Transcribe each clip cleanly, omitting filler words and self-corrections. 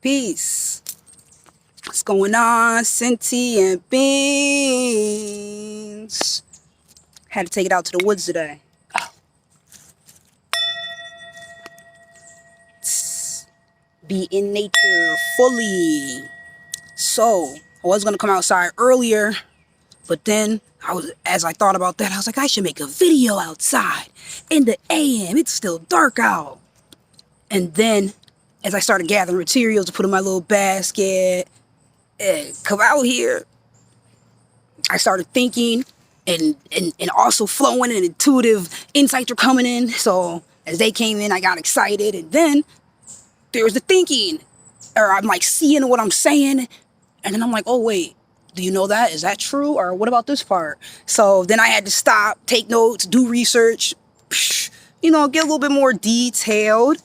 Peace. What's going on, sentient beings? Had to take it out to the woods today. Be in nature fully. So, I was going to come outside earlier, but then as I thought about that, I was like, I should make a video outside in the AM. It's still dark out. And then, as I started gathering materials to put in my little basket and come out here, I started thinking and also flowing, and intuitive insights were coming in. So as they came in, I got excited. And then there was the thinking, or I'm like seeing what I'm saying. And then I'm like, oh, wait, do you know that? Is that true? Or what about this part? So then I had to stop, take notes, do research, you know, get a little bit more detailed,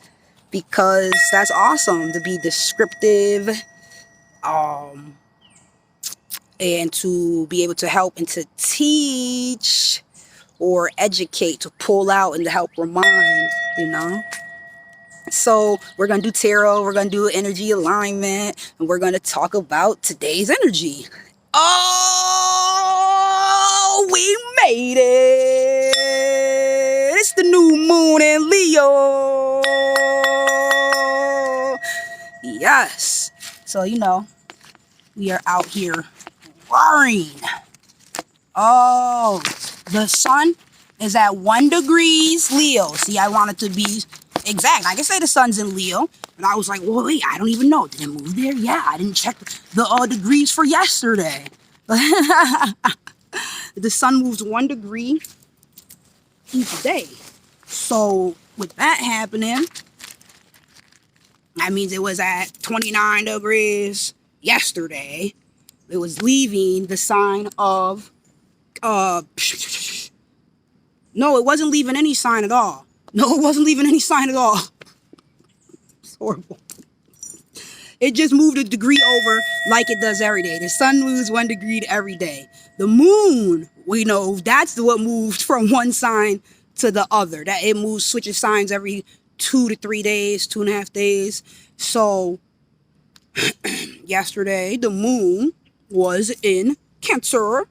because that's awesome to be descriptive, and to be able to help and to teach or educate, to pull out and to help remind, you know. So we're going to do tarot, we're going to do energy alignment, and we're going to talk about today's energy. Oh, we made it. It's the new moon in Leo. Yes. So, you know, we are out here roaring. Oh, the sun is at 1 degree Leo. See, I wanted to be exact. I can say the sun's in Leo, but I was like, well, wait, I don't even know. Did it move there? Yeah, I didn't check the degrees for yesterday. The sun moves 1 degree each day. So with that happening, that means it was at 29 degrees yesterday. It was leaving the sign of, no, it wasn't leaving any sign at all. No, it wasn't leaving any sign at all. It's horrible. It just moved a degree over like it does every day. The sun moves 1 degree every day. The moon, we know, that's what moved from one sign to the other. That it moves, switches signs every 2 to 3 days, 2.5 days. So yesterday, the moon was in Cancer,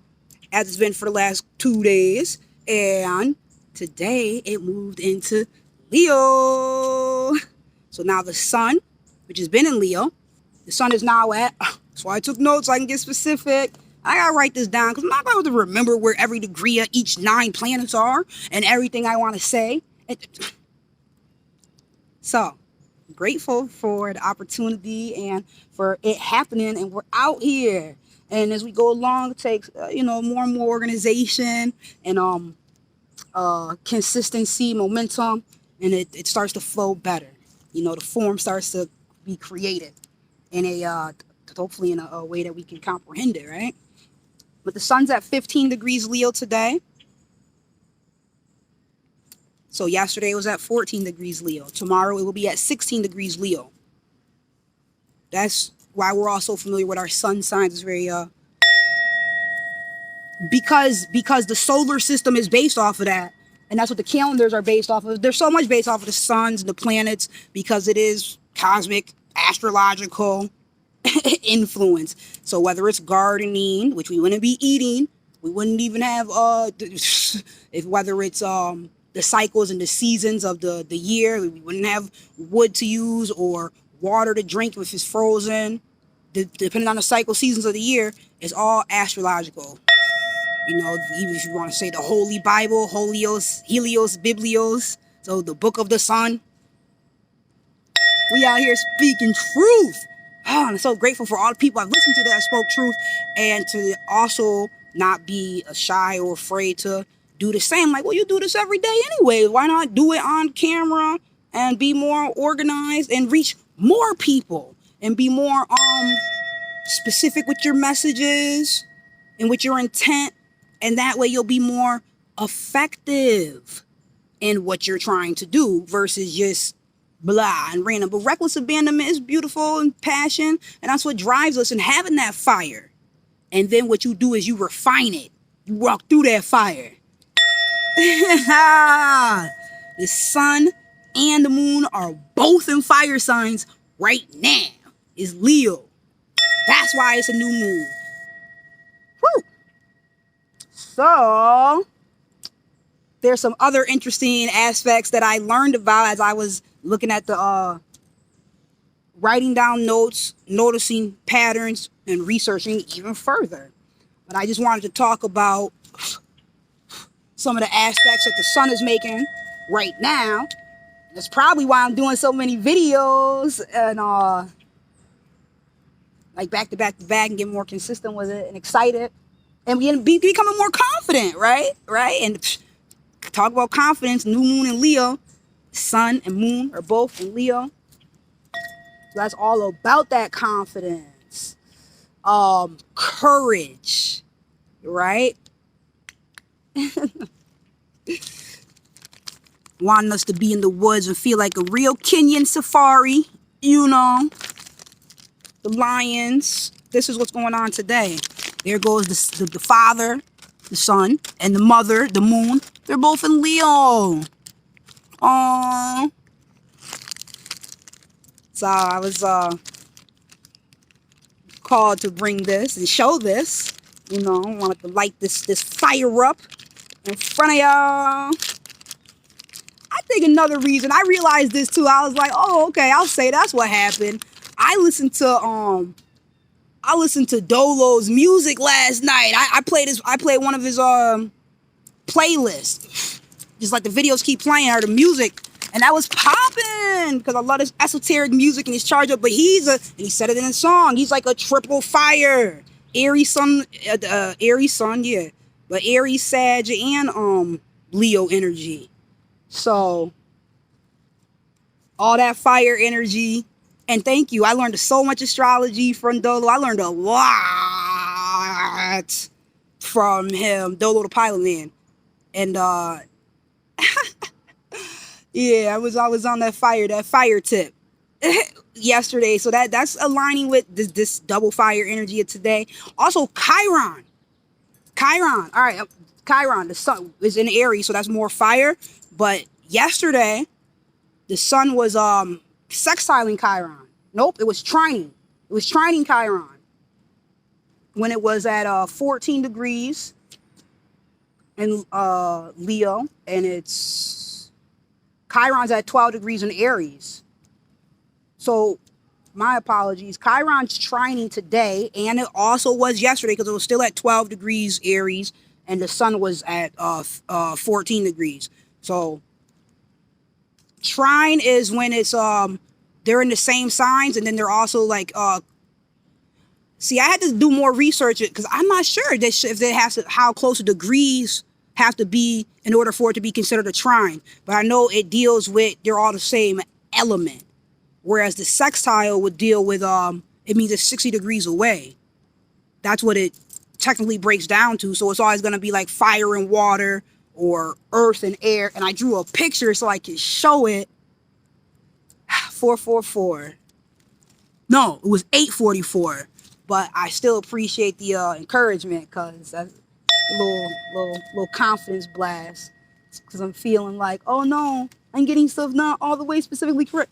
as it's been for the last 2 days. And today, it moved into Leo. So now the sun, which has been in Leo, the sun is now at, that's why I took notes so I can get specific. I gotta write this down because I'm not able to remember where every degree of each 9 planets are and everything I want to say. So, grateful for the opportunity and for it happening, and we're out here. And as we go along, it takes, you know, more and more organization and consistency, momentum, and it starts to flow better. You know, the form starts to be created in a, hopefully in a way that we can comprehend it, right? But the sun's at 15 degrees Leo today. So yesterday it was at 14 degrees Leo. Tomorrow it will be at 16 degrees Leo. That's why we're also familiar with our sun signs. It's very, because the solar system is based off of that. And that's what the calendars are based off of. There's so much based off of the suns and the planets, because it is cosmic, astrological influence. So whether it's gardening, which we wouldn't be eating, we wouldn't even have, whether it's the cycles and the seasons of the year, we wouldn't have wood to use or water to drink if it's frozen. Depending on the cycle seasons of the year, it's all astrological. You know, even if you want to say the Holy Bible, Helios, Biblios, so the book of the sun. We out here speaking truth. Oh, I'm so grateful for all the people I've listened to that spoke truth, and to also not be shy or afraid to do the same. Like, well, you do this every day anyway. Why not do it on camera and be more organized and reach more people and be more specific with your messages and with your intent, and that way you'll be more effective in what you're trying to do versus just blah and random. But reckless abandonment is beautiful and passion, and that's what drives us, and having that fire. And then what you do is you refine it. You walk through that fire. The sun and the moon are both in fire signs right now. is Leo. That's why it's a new moon. Woo! So there's some other interesting aspects that I learned about as I was looking at the writing down notes, noticing patterns, and researching even further. But I just wanted to talk about some of the aspects that the sun is making right now. That's probably why I'm doing so many videos and like back to back to back, and get more consistent with it and excited and becoming more confident, right? And talk about confidence. New moon in Leo, sun and moon are both in Leo. So that's all about that confidence, courage, right? Wanting us to be in the woods and feel like a real Kenyan safari, you know. The lions. This is what's going on today. There goes the father, the sun, and the mother, the moon. They're both in Leo. Aww. So I was called to bring this and show this. You know, I wanted to light this fire up in front of y'all. I think another reason, I realized this too. I was like, oh, okay, I'll say that's what happened. I listened to Dolo's music last night. I played one of his playlists. Just like the videos keep playing or the music. And that was popping because I love this esoteric music and he's charged up. But he said it in the song. He's like a triple fire. Aries sun, yeah. But Aries, Sag, and Leo energy. So all that fire energy. And thank you. I learned so much astrology from Dolo. I learned a lot from him, Dolo the Pilot Man. And yeah, I was on that fire tip yesterday. So that's aligning with this double fire energy of today. Also, Chiron. All right, Chiron. The sun is in Aries, so that's more fire. But yesterday, the sun was sextiling Chiron. Nope, it was trining. It was trining Chiron when it was at 14 degrees in Leo, and it's Chiron's at 12 degrees in Aries. So my apologies. Chiron's trining today, and it also was yesterday because it was still at 12 degrees Aries, and the sun was at 14 degrees. So trine is when it's they're in the same signs, and then they're also like see, I had to do more research because I'm not sure if they have to, how close the degrees have to be in order for it to be considered a trine. But I know it deals with, they're all the same element. Whereas the sextile would deal with it means it's 60 degrees away. That's what it technically breaks down to. So it's always going to be like fire and water or earth and air. And I drew a picture so I can show it. 444. No, it was 844. But I still appreciate the encouragement because that's a little confidence blast. Because I'm feeling like, oh no, I'm getting stuff not all the way specifically correct.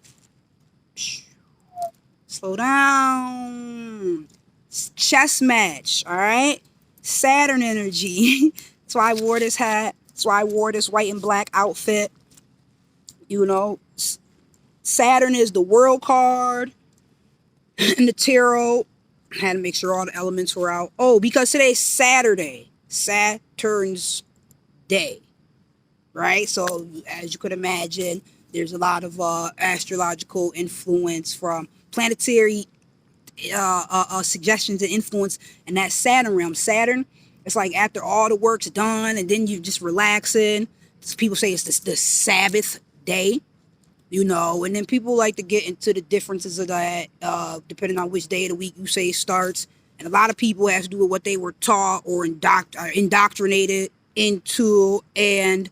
Slow down. Chess match, all right? Saturn energy. That's why I wore this hat. That's why I wore this white and black outfit. You know, Saturn is the world card in the tarot. I had to make sure all the elements were out. Oh, because today's Saturday. Saturn's day. Right? So, as you could imagine, there's a lot of astrological influence from planetary suggestions and influence in that Saturn realm. Saturn, it's like after all the work's done and then you're just relaxing. People say it's the Sabbath day, you know, and then people like to get into the differences of that depending on which day of the week you say it starts. And a lot of people have to do with what they were taught or indoctrinated into. And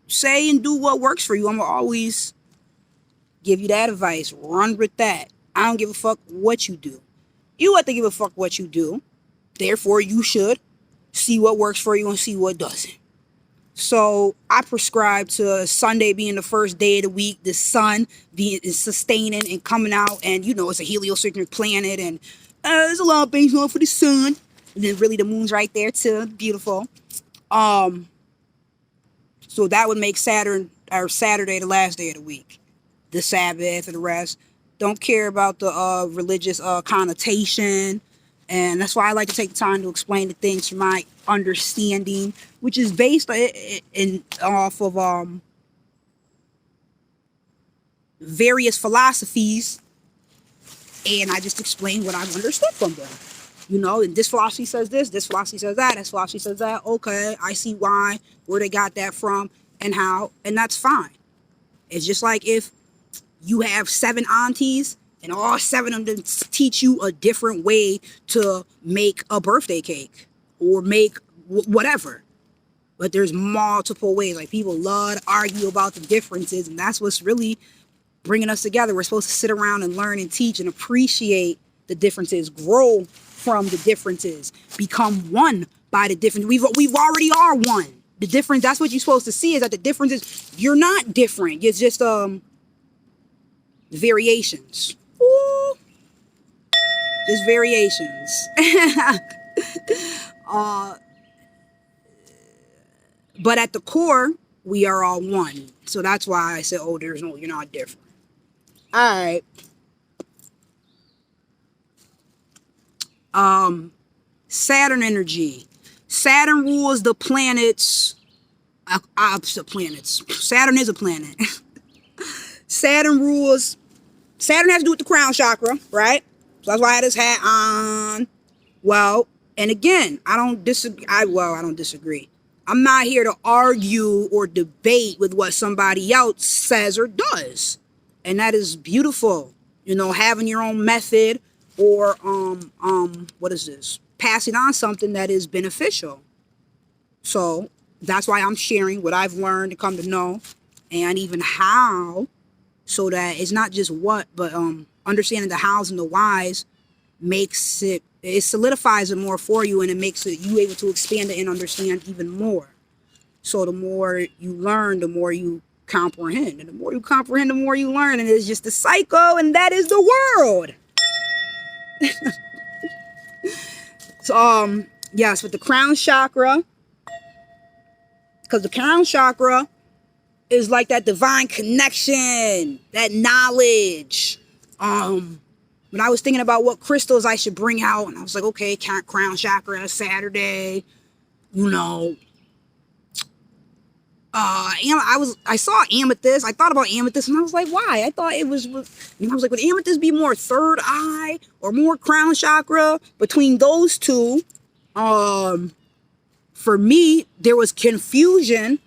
say and do what works for you. I'm going to always give you that advice. Run with that. I don't give a fuck what you do. You have to give a fuck what you do. Therefore, you should see what works for you and see what doesn't. So I prescribe to Sunday being the first day of the week, the sun being sustaining and coming out, and you know it's a heliocentric planet, and there's a lot of things going for the sun, and then really the moon's right there too, beautiful. So that would make Saturn or Saturday the last day of the week, the Sabbath and the rest. Don't care about the religious connotation. And that's why I like to take the time to explain the things from my understanding, which is based off of various philosophies. And I just explain what I've understood from them. You know, and this philosophy says this philosophy says that, this philosophy says that. Okay, I see why, where they got that from, and how, and that's fine. It's just like if you have 7 aunties, and all 7 of them teach you a different way to make a birthday cake or make whatever. But there's multiple ways. Like, people love to argue about the differences, and that's what's really bringing us together. We're supposed to sit around and learn and teach and appreciate the differences, grow from the differences, become one by the difference. We've already are one. The difference, that's what you're supposed to see, is that the difference is you're not different. It's just variations. Ooh. Just variations. But at the core, we are all one. So that's why I said, oh, you're not different. All right. Saturn energy. Saturn rules the planets, opposite planets. Saturn is a planet. Saturn has to do with the crown chakra, right? So that's why I had this hat on. Well, and again, I don't disagree. I'm not here to argue or debate with what somebody else says or does. And that is beautiful. You know, having your own method, or what is this? Passing on something that is beneficial. So that's why I'm sharing what I've learned and come to know, and even how, so that it's not just what, but understanding the hows and the whys makes it solidifies it more for you, and it makes it you able to expand it and understand even more. So the more you learn, the more you comprehend, and the more you comprehend, the more you learn, and it's just a cycle, and that is the world. So yes, with the crown chakra, because the crown chakra is like that divine connection, that knowledge. When I was thinking about what crystals I should bring out, and I was like, okay, crown chakra, Saturday, you know. I saw amethyst. I thought about amethyst, and I was like, why? I thought it was, I was like, would amethyst be more third eye or more crown chakra? Between those two, for me, there was confusion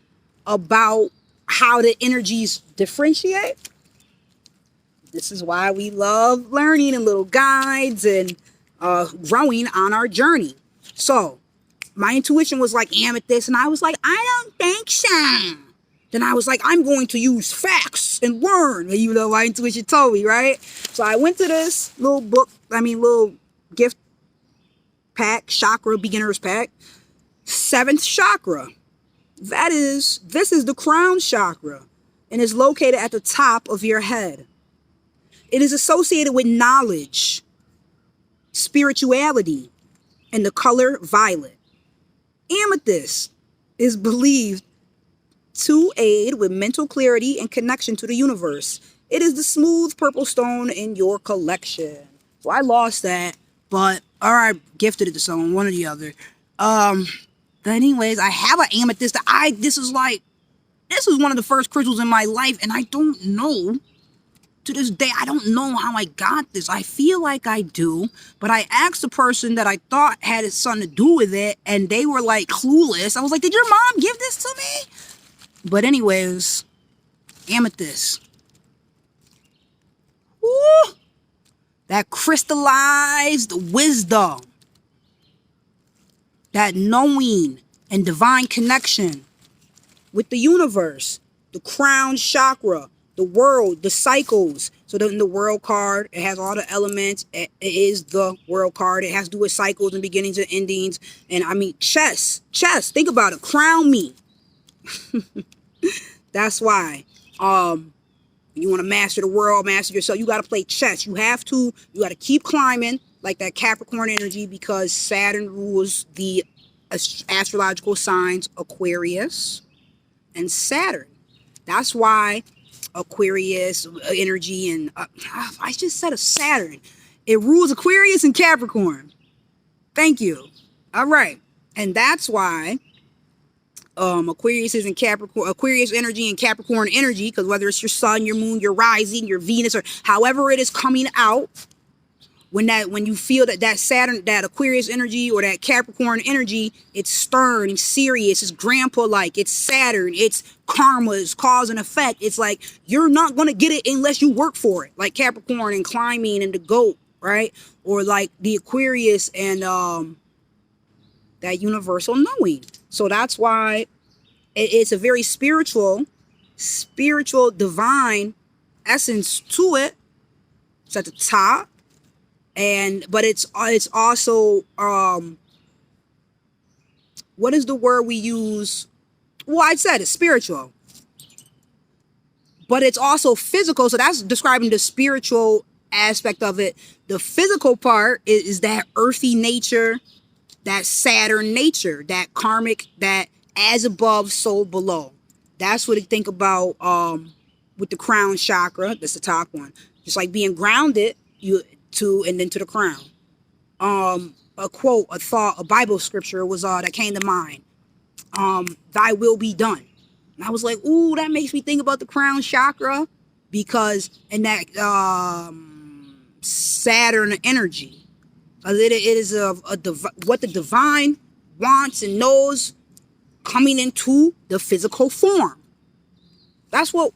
about how the energies differentiate. This is why we love learning and little guides and growing on our journey. So my intuition was like amethyst, and I was like, I don't think so. Then I was like, I'm going to use facts and learn, even though my intuition told me, right? So I went to this little gift pack, chakra beginner's pack, 7th chakra. This is the crown chakra, and is located at the top of your head. It is associated with knowledge, spirituality, and the color violet. Amethyst is believed to aid with mental clarity and connection to the universe. It is the smooth purple stone in your collection. So I lost that, but I gifted it to someone, one or the other. But anyways, I have an amethyst. This is one of the first crystals in my life, and I don't know. To this day, I don't know how I got this. I feel like I do, but I asked the person that I thought had something to do with it, and they were like clueless. I was like, did your mom give this to me? But anyways, amethyst. Woo! That crystallized wisdom. That knowing and divine connection with the universe. The crown chakra. The world, the cycles. So in the world card, it has all the elements. It is the world card. It has to do with cycles and beginnings and endings. And I mean, chess. Think about it. Crown me. That's why. You want to master the world, master yourself. You got to play chess. You have to. You got to keep climbing like that Capricorn energy, because Saturn rules the astrological signs Aquarius and Saturn. That's why Aquarius energy and I just said a Saturn. It rules Aquarius and Capricorn. Thank you. All right. And that's why Aquarius is in Capricorn, Aquarius energy and Capricorn energy, because whether it's your sun, your moon, your rising, your Venus, or however it is coming out, when you feel that Saturn, that Aquarius energy or that Capricorn energy, it's stern, it's serious, it's grandpa-like, it's Saturn, it's karma, it's cause and effect. It's like you're not gonna get it unless you work for it, like Capricorn and climbing and the goat, right? Or like the Aquarius and that universal knowing. So that's why it's a very spiritual, divine essence to it. It's at the top. But it's also, what is the word we use? Well, I said it's spiritual, but it's also physical. So that's describing the spiritual aspect of it. The physical part is that earthy nature, that Saturn nature, that karmic, that as above, so below. That's what I think about with the crown chakra. That's the top one. Just like being grounded, and then to the crown. A quote, a thought, a Bible scripture was that came to mind. Thy will be done. And I was like, ooh, that makes me think about the crown chakra, because in that Saturn energy, it is what the divine wants and knows coming into the physical form. That's what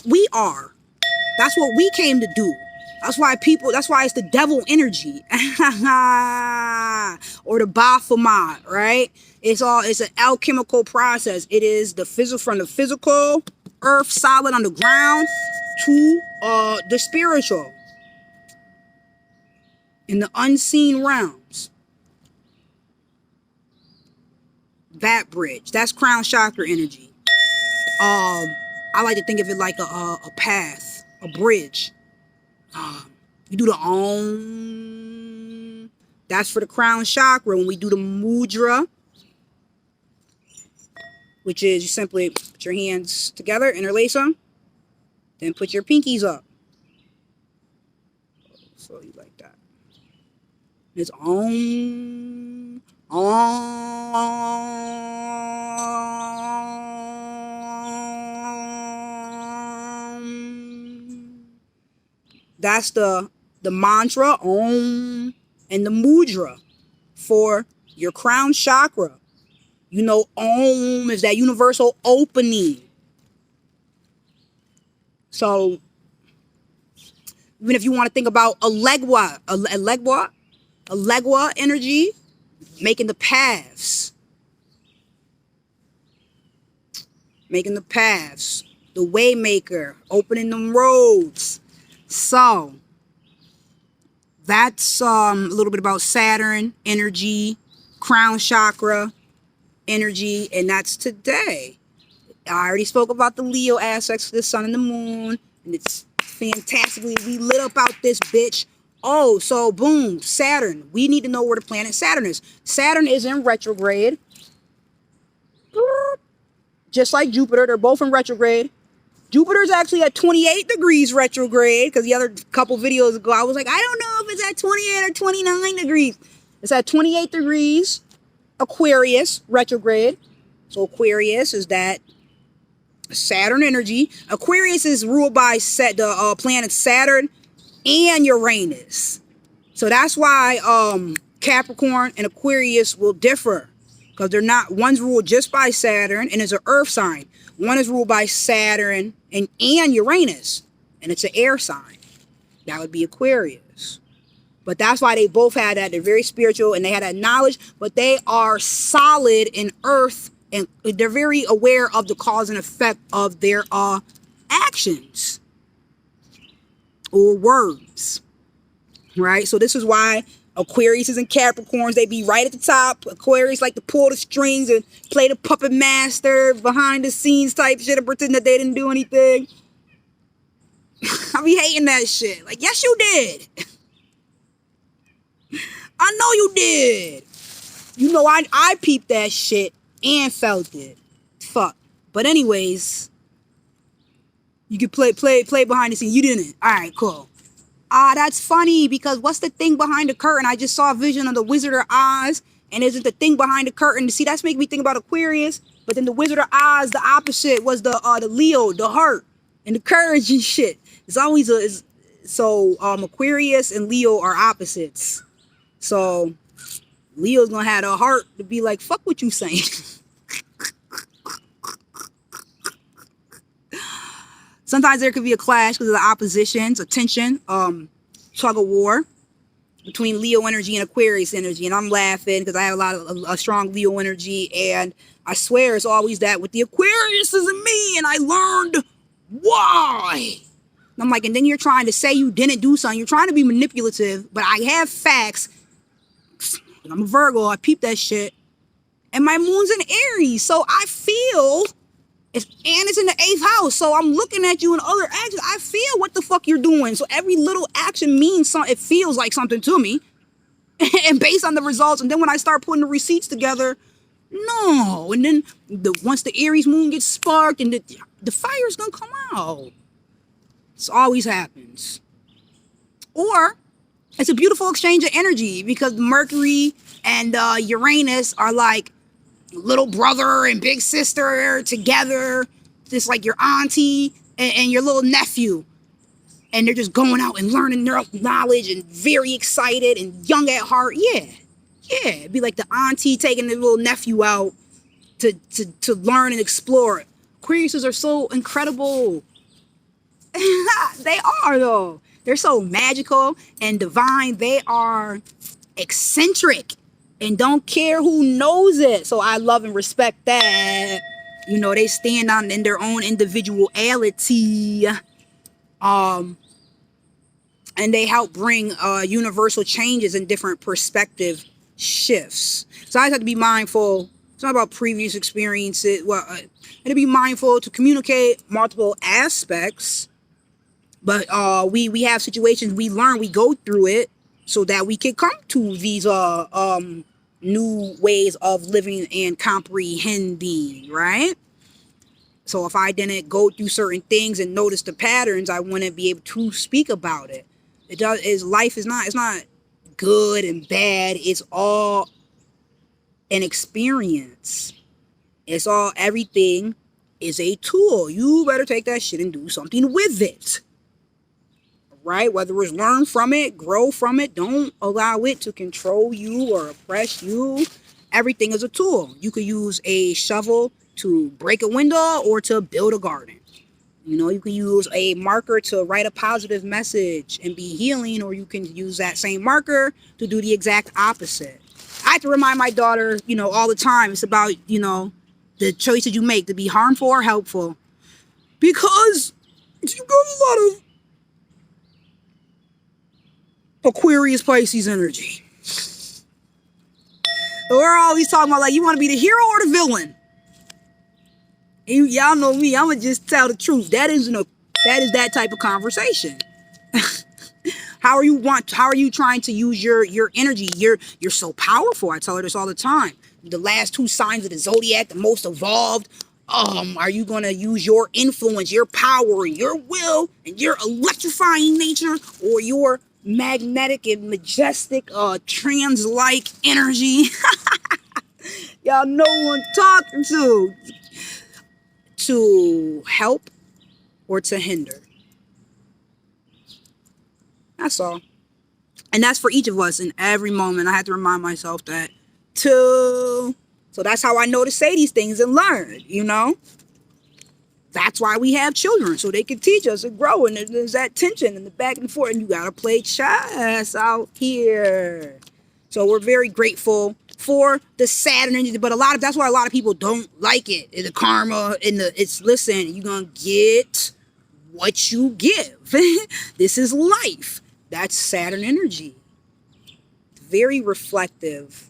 we are. That's what we came to do. That's why it's the devil energy. Or the Baphomet, right? It's an alchemical process. It is the physical, from the physical earth, solid on the ground, to the spiritual in the unseen realms. That bridge, that's crown chakra energy. I like to think of it like a path, a bridge. You do the Om. That's for the crown chakra. When we do the mudra, which is you simply put your hands together, interlace them, then put your pinkies up. So you like that. It's Om. That's the mantra, Om, and the mudra for your crown chakra. You know, Om is that universal opening. So even if you want to think about Elegba energy, making the paths. The way maker, opening them roads. So that's a little bit about Saturn energy, crown chakra energy, and that's today. I already spoke about the Leo aspects of the sun and the moon, and it's fantastically, we lit up out this bitch. Oh, so boom, Saturn. We need to know where the planet Saturn is. Saturn is in retrograde. Just like Jupiter, they're both in retrograde. Jupiter's actually at 28 degrees retrograde, because the other couple videos ago, I was like, I don't know if it's at 28 or 29 degrees. It's at 28 degrees Aquarius retrograde. So Aquarius is that Saturn energy. Aquarius is ruled by the planet Saturn and Uranus. So that's why Capricorn and Aquarius will differ, because they're not, one's ruled just by Saturn and is an earth sign. One is ruled by Saturn and Uranus, and it's an air sign. That would be Aquarius. But that's why they both had that. They're very spiritual and they had that knowledge, but they are solid in earth, and they're very aware of the cause and effect of their actions or words, right? So this is why Aquarius and Capricorns, they be right at the top. Aquarius like to pull the strings and play the puppet master, behind the scenes type shit, and pretend that they didn't do anything. I be hating that shit. Like, yes, you did. I know you did. You know, I peeped that shit and felt it. Fuck. But anyways, you could play behind the scenes. You didn't. All right, cool. That's funny, because what's the thing behind the curtain? I just saw a vision of the Wizard of Oz, and isn't the thing behind the curtain? See, that's making me think about Aquarius, but then the Wizard of Oz, the opposite was the Leo, the heart, and the courage and shit. It's always Aquarius and Leo are opposites. So Leo's gonna have a heart to be like, fuck what you saying. Sometimes there could be a clash because of the oppositions, a tension, tug of war between Leo energy and Aquarius energy. And I'm laughing because I have a lot of a strong Leo energy. And I swear it's always that with the Aquariuses and me. And I learned why. And I'm like, and then you're trying to say you didn't do something. You're trying to be manipulative, but I have facts. I'm a Virgo. I peep that shit. And my moon's in Aries. So I feel... it's in the 8th house, so I'm looking at you in other actions. I feel what the fuck you're doing. So every little action means something. It feels like something to me. And based on the results, and then when I start putting the receipts together, no. And then once the Aries moon gets sparked, and the fire's gonna come out. This always happens. Or it's a beautiful exchange of energy, because Mercury and Uranus are like little brother and big sister together, just like your auntie and your little nephew, and they're just going out and learning their knowledge and very excited and young at heart. Yeah, it'd be like the auntie taking the little nephew out to learn and explore. Aquariuses are so incredible. They are, though. They're so magical and divine. They are eccentric and don't care who knows it. So I love and respect that. You know, they stand on in their own individuality. And they help bring universal changes and different perspective shifts. So I just have to be mindful. It's not about previous experiences. Well, and to be mindful to communicate multiple aspects. But we have situations we learn, we go through it, so that we can come to these new ways of living and comprehending, right? So if I didn't go through certain things and notice the patterns, I wouldn't be able to speak about it. Life is not, it's not good and bad. It's all an experience. It's all, everything is a tool. You better take that shit and do something with it. Right? Whether it's learn from it, grow from it, don't allow it to control you or oppress you. Everything is a tool. You could use a shovel to break a window or to build a garden. You know, you can use a marker to write a positive message and be healing, or you can use that same marker to do the exact opposite. I have to remind my daughter, you know, all the time, it's about, you know, the choices you make to be harmful or helpful. Because you got a lot of Aquarius Pisces energy. So we're always talking about, like, you want to be the hero or the villain. And y'all know me, I'ma just tell the truth. That is that type of conversation. How are you trying to use your energy? You're so powerful. I tell her this all the time. The last two signs of the zodiac, the most evolved. Are you gonna use your influence, your power, your will, and your electrifying nature, or your magnetic and majestic trans-like energy? Y'all know what I'm talking to help or to hinder. That's all. And that's for each of us in every moment. I have to remind myself that too. So that's how I know to say these things and learn, you know. That's why we have children, so they can teach us and grow. And there's that tension and the back and forth, and you gotta play chess out here. So we're very grateful for the Saturn energy, but that's why a lot of people don't like it. The karma and listen, you're gonna get what you give. This is life. That's Saturn energy. very reflective.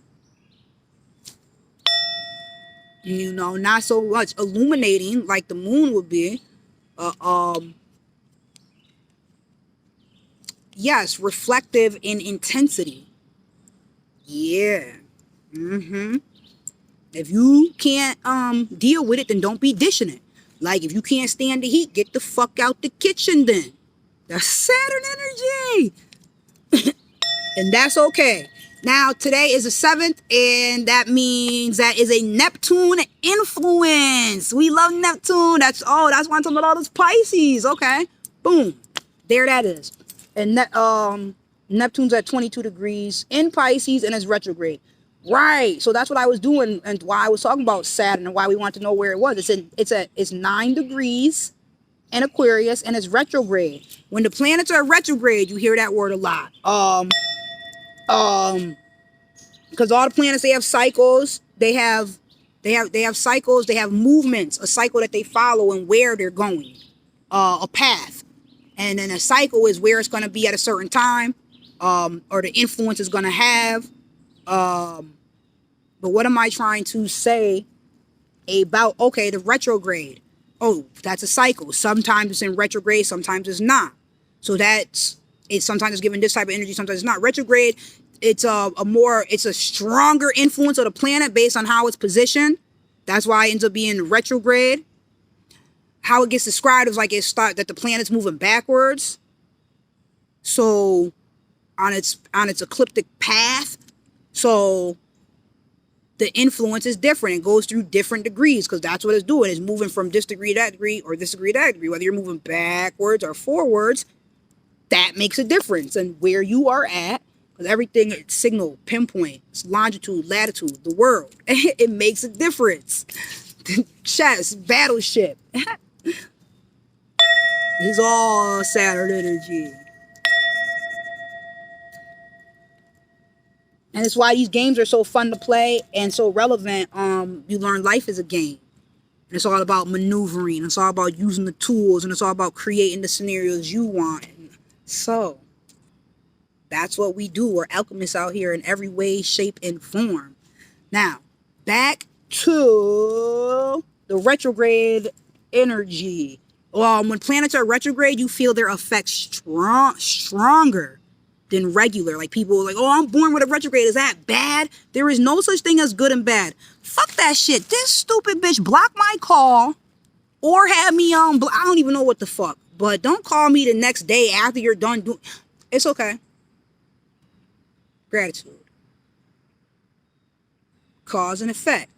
You know, not so much illuminating like the moon would be. Yes, reflective in intensity. Yeah. If you can't deal with it, then don't be dishing it. Like, if you can't stand the heat, get the fuck out the kitchen then. That's Saturn energy. And that's okay. Now, today is the 7th, and that means that is a Neptune influence. We love Neptune. That's why I'm talking about all those Pisces. Okay. Boom. There that is. And Neptune's at 22 degrees in Pisces and it's retrograde. Right. So that's what I was doing and why I was talking about Saturn and why we want to know where it was. It's 9 degrees in Aquarius and it's retrograde. When the planets are retrograde, you hear that word a lot. Because all the planets, they have cycles, they have cycles, they have movements, a cycle that they follow and where they're going, a path. And then a cycle is where it's going to be at a certain time, or the influence is going to have. But what am I trying to say about, okay, the retrograde? Oh, that's a cycle. Sometimes it's in retrograde, sometimes it's not. So sometimes it's given this type of energy, sometimes it's not. Retrograde, it's a stronger influence of the planet based on how it's positioned. That's why it ends up being retrograde. How it gets described is like that the planet's moving backwards. So on its ecliptic path. So the influence is different. It goes through different degrees because that's what it's doing. It's moving from this degree to that degree or this degree to that degree. Whether you're moving backwards or forwards, that makes a difference. And where you are at, because everything is signal, pinpoint, it's longitude, latitude, the world. It makes a difference. Chess, battleship. It's all Saturn energy. And it's why these games are so fun to play and so relevant. You learn life is a game. And it's all about maneuvering. It's all about using the tools. And it's all about creating the scenarios you want. So, that's what we do. We're alchemists out here in every way, shape, and form. Now, back to the retrograde energy. When planets are retrograde, you feel their effects stronger than regular. Like people are like, oh, I'm born with a retrograde. Is that bad? There is no such thing as good and bad. Fuck that shit. This stupid bitch block my call or have me on. I don't even know what the fuck. But don't call me the next day after you're done doing. It's okay. Gratitude. Cause and effect.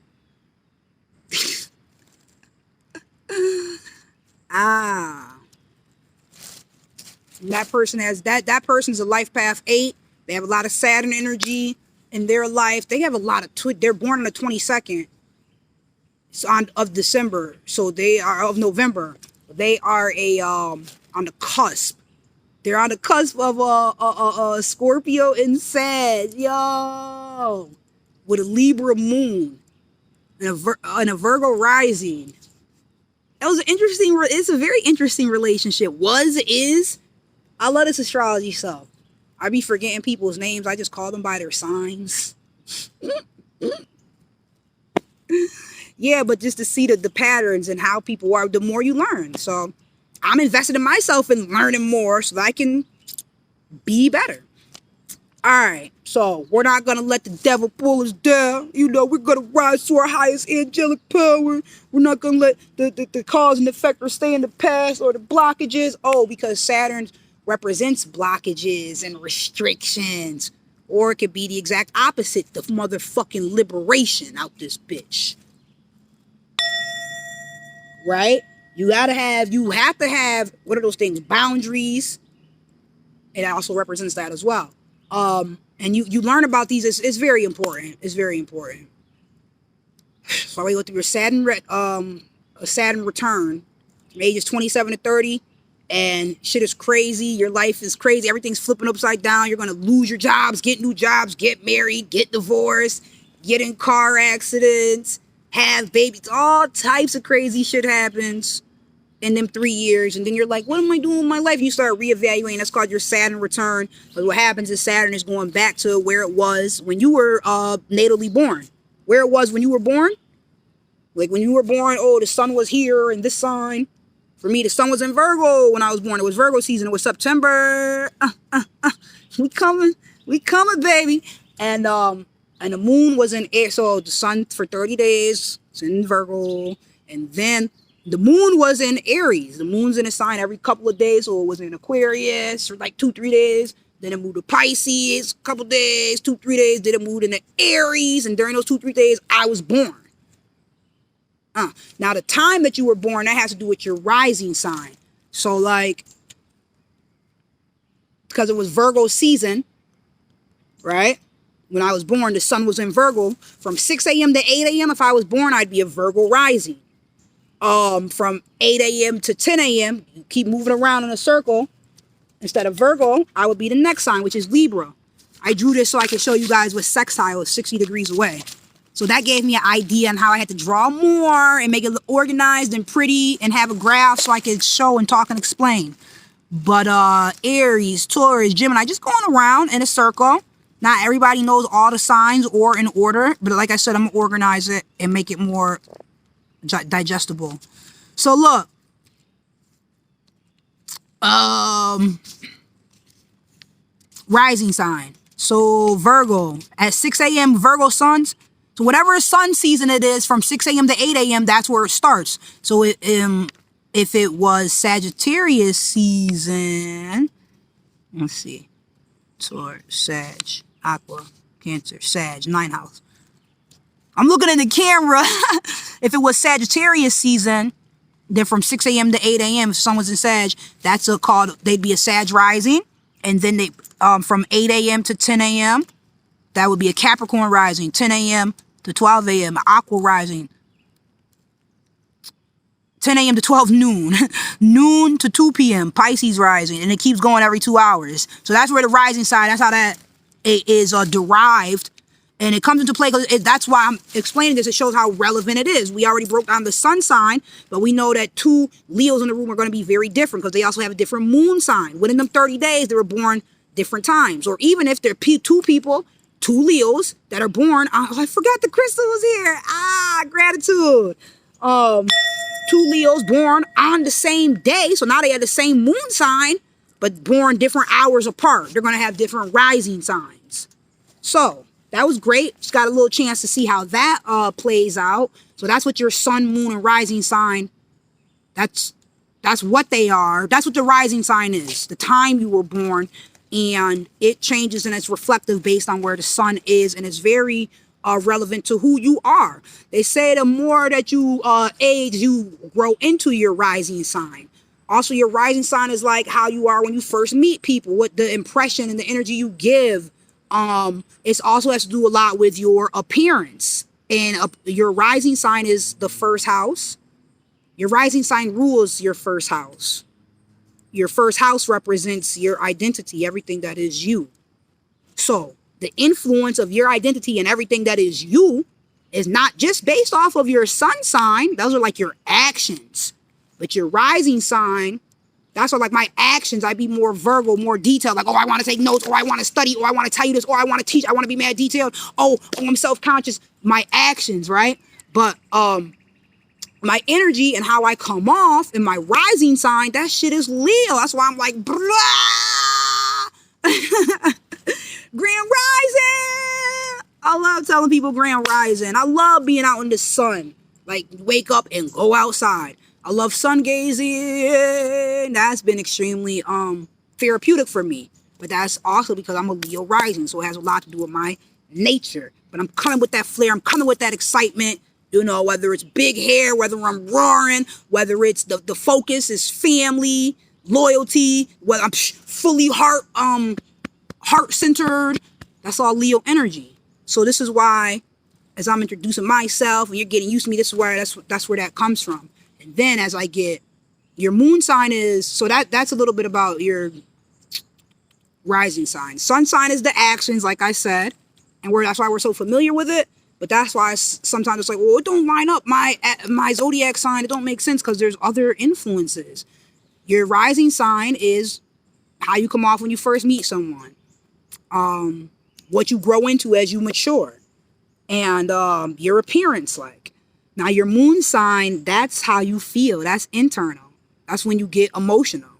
That person has that person's a life path 8. They have a lot of Saturn energy in their life. They have a lot of they're born on the 22nd of December, so they are of November. They are on the cusp. They're on the cusp of a Scorpio and Sag, yo, with a Libra moon and a Virgo rising. It was an interesting. It's a very interesting relationship. Is. I love this astrology stuff. I be forgetting people's names. I just call them by their signs. Yeah, but just to see the patterns and how people are, the more you learn. So I'm invested in myself and learning more so that I can be better. All right, so we're not going to let the devil pull us down. You know, we're going to rise to our highest angelic power. We're not going to let the cause and effect or stay in the past or the blockages. Oh, because Saturn represents blockages and restrictions. Or it could be the exact opposite, the motherfucking liberation out this bitch. Right? You have to have, what are those things? Boundaries. It also represents that as well. And you learn about these. It's very important. It's very important. So we go through your Saturn return from ages 27 to 30. And shit is crazy. Your life is crazy. Everything's flipping upside down. You're going to lose your jobs, get new jobs, get married, get divorced, get in car accidents, have babies. All types of crazy shit happens. in them 3 years, and then you're like, what am I doing with my life? You start reevaluating. That's called your Saturn return. But what happens is Saturn is going back to where it was when you were natally born. Where it was when you were born. Like when you were born, oh, the sun was here in this sign. For me, the sun was in Virgo when I was born. It was Virgo season. It was September. We coming, baby. And the moon was in air. So the sun for 30 days is in Virgo, and then the moon was in Aries. The moon's in a sign every couple of days, so it was in Aquarius for like 2-3 days. Then it moved to Pisces, a couple days, 2-3 days. Then it moved into Aries, and during those 2-3 days, I was born. Now, the time that you were born, that has to do with your rising sign. So, like, because it was Virgo season, right? When I was born, the sun was in Virgo. From 6 a.m. to 8 a.m., if I was born, I'd be a Virgo rising. From 8 a.m. to 10 a.m., you keep moving around in a circle. Instead of Virgo, I would be the next sign, which is Libra. I drew this so I could show you guys what sextile is 60 degrees away. So that gave me an idea on how I had to draw more and make it look organized and pretty and have a graph so I could show and talk and explain. But Aries, Taurus, Gemini, just going around in a circle. Not everybody knows all the signs or in order, but like I said, I'm gonna organize it and make it more digestible. So look, rising sign. So Virgo at 6 a.m. Virgo suns. So whatever sun season it is from 6 a.m. to 8 a.m., that's where it starts. So if it was Sagittarius season, let's see, Taurus, Sag, Aqua, Cancer, Sag, 9th house. I'm looking at the camera. If it was Sagittarius season, then from 6 a.m. to 8 a.m., if someone's in Sag, that's they'd be a Sag rising. And then they from 8 a.m. to 10 a.m., that would be a Capricorn rising. 10 a.m. to 12 a.m., Aqua rising. 10 a.m. to 12 noon. Noon to 2 p.m., Pisces rising. And it keeps going every 2 hours. So that's where the rising sign, that's how that is derived. And it comes into play because that's why I'm explaining this. It shows how relevant it is. We already broke down the sun sign, but we know that 2 Leos in the room are going to be very different because they also have a different moon sign. Within them 30 days, they were born different times. Or even if they're 2 people, 2 Leos that are born, I forgot the crystal was here. Gratitude. 2 Leos born on the same day. So now they have the same moon sign, but born different hours apart. They're going to have different rising signs. So that was great. Just got a little chance to see how that plays out. So that's what your sun, moon, and rising sign, that's what they are. That's what the rising sign is. The time you were born. And it changes and it's reflective based on where the sun is. And it's very relevant to who you are. They say the more that you age, you grow into your rising sign. Also, your rising sign is like how you are when you first meet people, what the impression and the energy you give. It also has to do a lot with your appearance. And your rising sign is the first house. Your rising sign rules your first house. Your first house represents your identity, everything that is you. So the influence of your identity and everything that is you is not just based off of your sun sign. Those are like your actions. But your rising sign, that's what like my actions. I'd be more Virgo, more detailed. Like, oh, I want to take notes, or I want to study, or I want to tell you this, or I want to teach. I want to be mad detailed. Oh, I'm self-conscious. My actions, right? But my energy and how I come off in my rising sign, that shit is Leo. That's why I'm like, blah! Grand rising! I love telling people grand rising. I love being out in the sun. Like, wake up and go outside. I love sun gazing. That's been extremely therapeutic for me. But that's also because I'm a Leo rising, so it has a lot to do with my nature. But I'm coming with that flair. I'm coming with that excitement. You know, whether it's big hair, whether I'm roaring, whether it's the focus is family, loyalty, whether I'm fully heart-centered. That's all Leo energy. So this is why, as I'm introducing myself and you're getting used to me, this is where that's where that comes from. And then as I get, your moon sign is, so that's a little bit about your rising sign. Sun sign is the actions, like I said, and that's why we're so familiar with it. But that's why sometimes it's like, well, it don't line up my zodiac sign. It don't make sense because there's other influences. Your rising sign is how you come off when you first meet someone. What you grow into as you mature. And your appearance like. Now your moon sign, that's how you feel. That's internal. That's when you get emotional.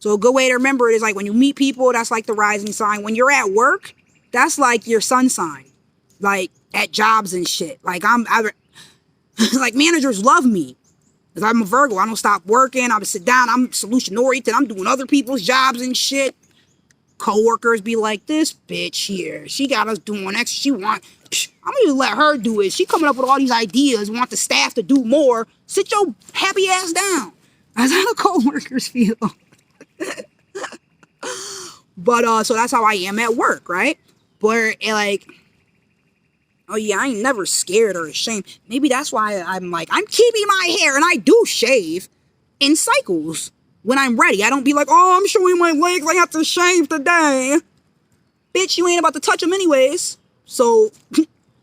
So a good way to remember it is like when you meet people, that's like the rising sign. When you're at work, that's like your sun sign. Like at jobs and shit. Like like managers love me. Because I'm a Virgo. I don't stop working. I sit down. I'm solution oriented. I'm doing other people's jobs and shit. Co-workers be like, this bitch here, she got us doing X. I'm gonna just let her do it. She coming up with all these ideas, want the staff to do more. Sit your happy ass down. That's how the co-workers feel. But so that's how I am at work, right? But like, oh yeah, I ain't never scared or ashamed. Maybe that's why I'm like, I'm keeping my hair, and I do shave in cycles. When I'm ready, I don't be like, oh, I'm showing my legs, I have to shave today. Bitch, you ain't about to touch them anyways. So,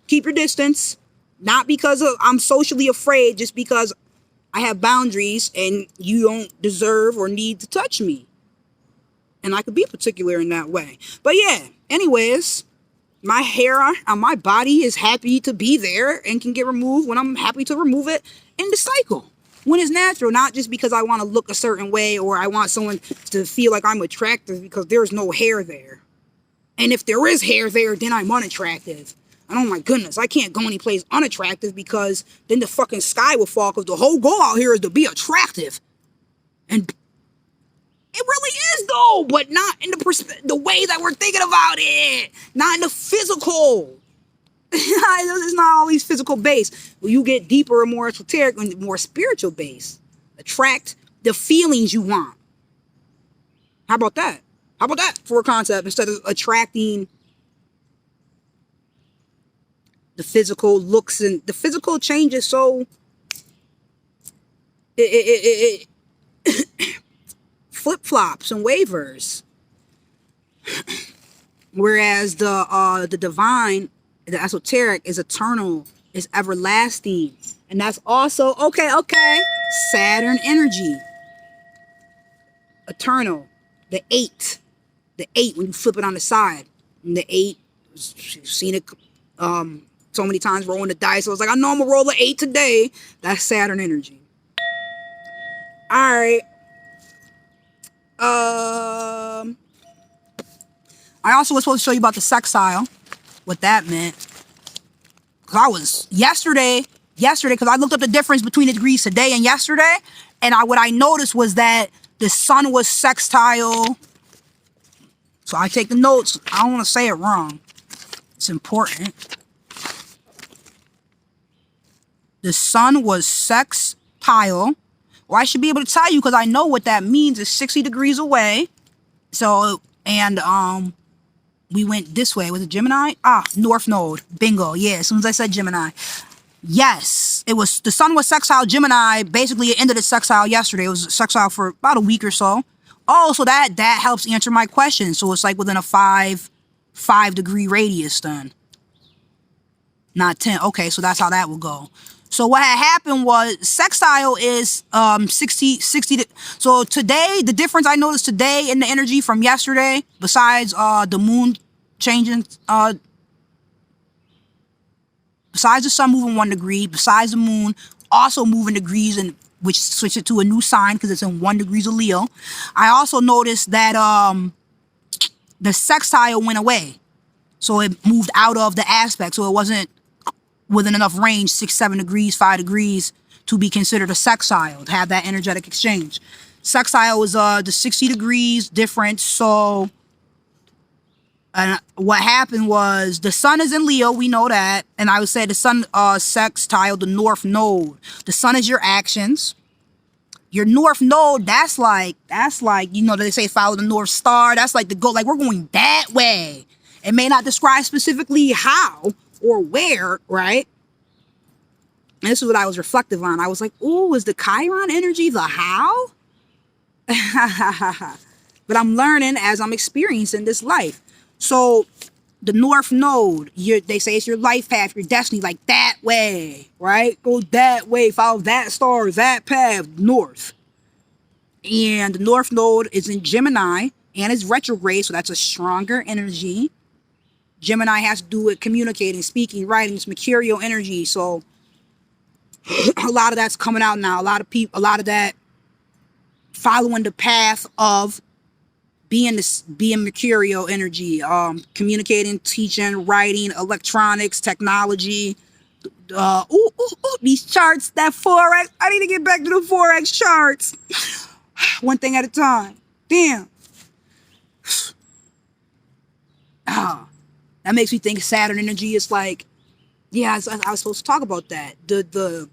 keep your distance. Not because I'm socially afraid, just because I have boundaries and you don't deserve or need to touch me. And I could be particular in that way. But yeah, anyways, my hair on my body is happy to be there and can get removed when I'm happy to remove it in the cycle. When it's natural, not just because I want to look a certain way or I want someone to feel like I'm attractive because there's no hair there. And if there is hair there, then I'm unattractive. And oh my goodness, I can't go anyplace unattractive because then the fucking sky will fall because the whole goal out here is to be attractive. And it really is though, but not in the way that we're thinking about it. Not in the physical. It's not always physical based. When you get deeper and more esoteric and more spiritual based, attract the feelings you want. How about that? How about that for a concept instead of attracting the physical looks and the physical changes? So it flip flops and wavers, whereas the divine. The esoteric is eternal, is everlasting. And that's also, okay, Saturn energy. Eternal. The 8. The 8, when you flip it on the side. And the 8, you've seen it so many times rolling the dice. I was like, I know I'm going to roll the 8 today. That's Saturn energy. Alright. I also was supposed to show you about the sextile. What that meant. Because I was yesterday, because I looked up the difference between the degrees today and yesterday, and what I noticed was that the sun was sextile. So I take the notes. I don't want to say it wrong. It's important. The sun was sextile. Well, I should be able to tell you because I know what that means. It's 60 degrees away. So, and we went this way. Was it Gemini? North Node. Bingo. Yeah, as soon as I said Gemini. Yes. It was, the sun was sextile Gemini. Basically, it ended its sextile yesterday. It was sextile for about a week or so. Oh, so that helps answer my question. So it's like within a 5 degree radius then. Not 10. Okay, so that's how that will go. So what had happened was sextile is 60 so today, the difference I noticed today in the energy from yesterday, besides the moon changing, besides the sun moving 1 degree, besides the moon also moving degrees, and which switched it to a new sign because it's in 1 degrees of Leo. I also noticed that the sextile went away. So it moved out of the aspect. So it wasn't within enough range, 6, 7 degrees, 5 degrees, to be considered a sextile, to have that energetic exchange. Sextile is the 60 degrees difference. So what happened was the sun is in Leo, we know that. And I would say the sun sextile the north node. The sun is your actions. Your north node, that's like, you know, they say follow the North Star. That's like the goal, like we're going that way. It may not describe specifically how or where, right? And this is what I was reflective on. I was like, ooh, is the Chiron energy the how? But I'm learning as I'm experiencing this life. So the North Node, they say it's your life path, your destiny, like that way, right? Go that way, follow that star, that path, north. And the North Node is in Gemini, and it's retrograde, so that's a stronger energy. Gemini has to do with communicating, speaking, writing. It's mercurial energy, so a lot of that's coming out now. A lot of that following the path of being mercurial energy, communicating, teaching, writing, electronics, technology. These charts, that Forex. I need to get back to the Forex charts. One thing at a time. Damn. That makes me think Saturn energy is like, yeah, I was supposed to talk about that. The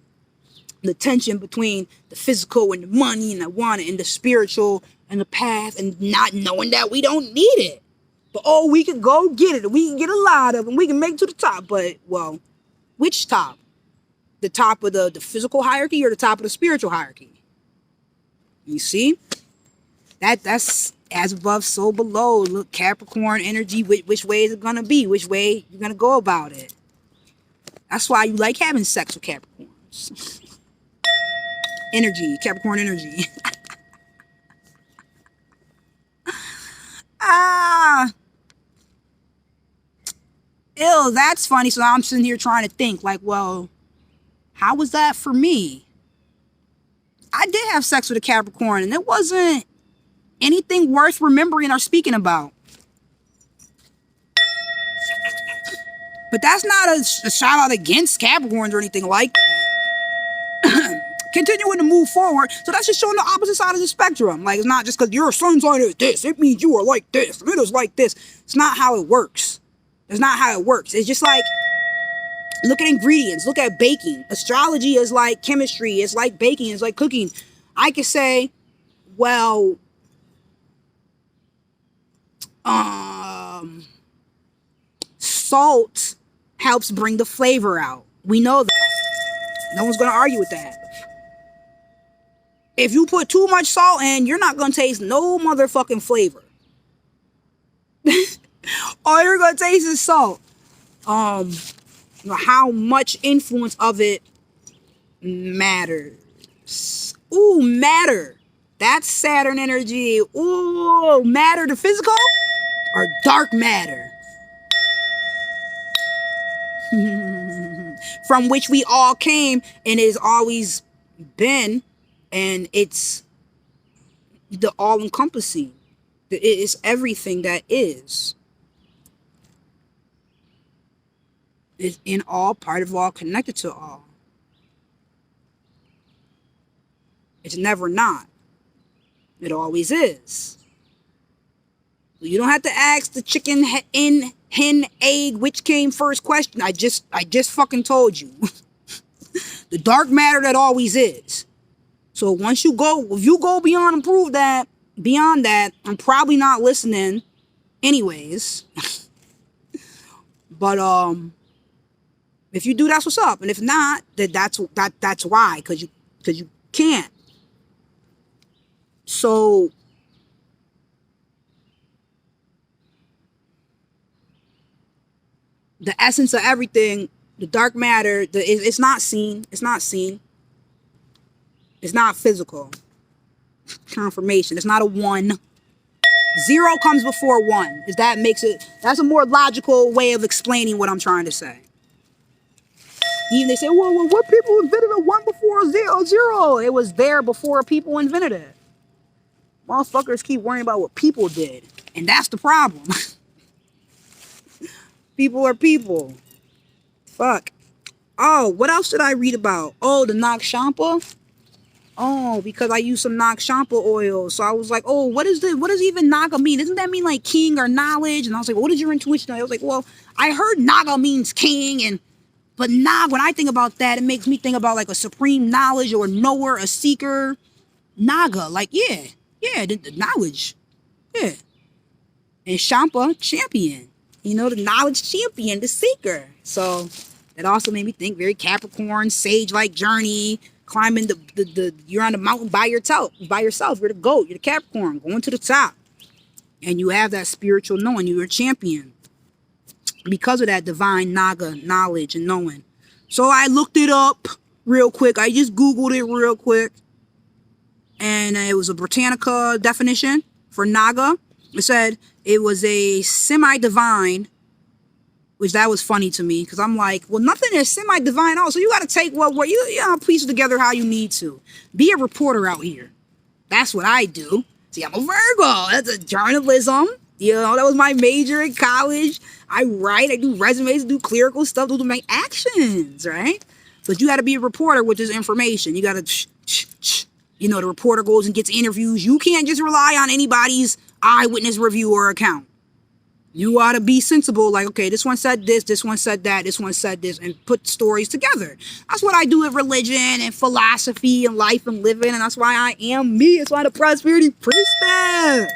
tension between the physical and the money and the want and the spiritual and the path, and not knowing that we don't need it. But we can go get it. We can get a lot of it. And we can make it to the top. But, well, which top? The top of the physical hierarchy or the top of the spiritual hierarchy? You see? That's as above, so below. Look, Capricorn energy, which way is it going to be? Which way you're going to go about it? That's why you like having sex with Capricorns. Energy, Capricorn energy. Ew, that's funny. So I'm sitting here trying to think, like, well, how was that for me? I did have sex with a Capricorn, and it wasn't anything worth remembering or speaking about. But that's not a shout out against Capricorns or anything like that. Continuing to move forward. So that's just showing the opposite side of the spectrum. Like, it's not just because your sun sign is this, it means you are like this, and it is like this. It's not how it works. That's not how it works. It's just like, look at ingredients, look at baking. Astrology is like chemistry, it's like baking, it's like cooking. I could say, well, salt helps bring the flavor out. We know that. No one's going to argue with that. If you put too much salt in, you're not going to taste no motherfucking flavor. All you're going to taste is salt. How much influence of it matters. Ooh, matter. That's Saturn energy. Ooh, matter, the physical or dark matter. From which we all came, and it has always been, and it's the all-encompassing. It is everything that is. It's in all, part of all, connected to all. It's never not. It always is. You don't have to ask the chicken, hen, egg, which came first question. I just fucking told you. The dark matter that always is. So once you go, if you go beyond and prove that, beyond that, I'm probably not listening anyways. But if you do, that's what's up. And if not, then that's why, because you can't. So the essence of everything, the dark matter, it's not seen. It's not seen. It's not physical. Confirmation. It's not a 1. 0 comes before 1. That's a more logical way of explaining what I'm trying to say. Even they say, well, what people invented a 1 before a 0? It was there before people invented it. Motherfuckers keep worrying about what people did. And that's the problem. People are people. Fuck. Oh, what else did I read about? Oh, the Nakshampa. Oh, because I used some Nakshampa oil. So I was like, oh, what does even Naga mean? Doesn't that mean like king or knowledge? And I was like, well, what is your intuition? I was like, well, I heard Naga means king, but when I think about that, it makes me think about like a supreme knowledge or knower, a seeker. Naga, like, yeah, the knowledge. Yeah. And Shampa, champion. You know, the knowledge champion, the seeker. So that also made me think very Capricorn, sage-like journey, climbing you're on the mountain by yourself. You're the goat, you're the Capricorn, going to the top. And you have that spiritual knowing, you're a champion. because of that divine Naga knowledge and knowing. So I looked it up real quick. I just Googled it real quick. And it was a Britannica definition for Naga. It said it was a semi-divine, which that was funny to me because I'm like, well, nothing is semi-divine also. You got to take what you know, piece it together how you need to. Be a reporter out here. That's what I do. See, I'm a Virgo. That's a journalism. You know, that was my major in college. I write, I do resumes, do clerical stuff, do my actions, right? But you got to be a reporter with this information. You got to, you know, the reporter goes and gets interviews. You can't just rely on anybody's eyewitness review or account. You ought to be sensible, like, okay, this one said this one said that, this one said this, and put stories together. That's what I do with religion and philosophy and life and living, and that's why I am me. That's why I'm the Prosperity Priestess.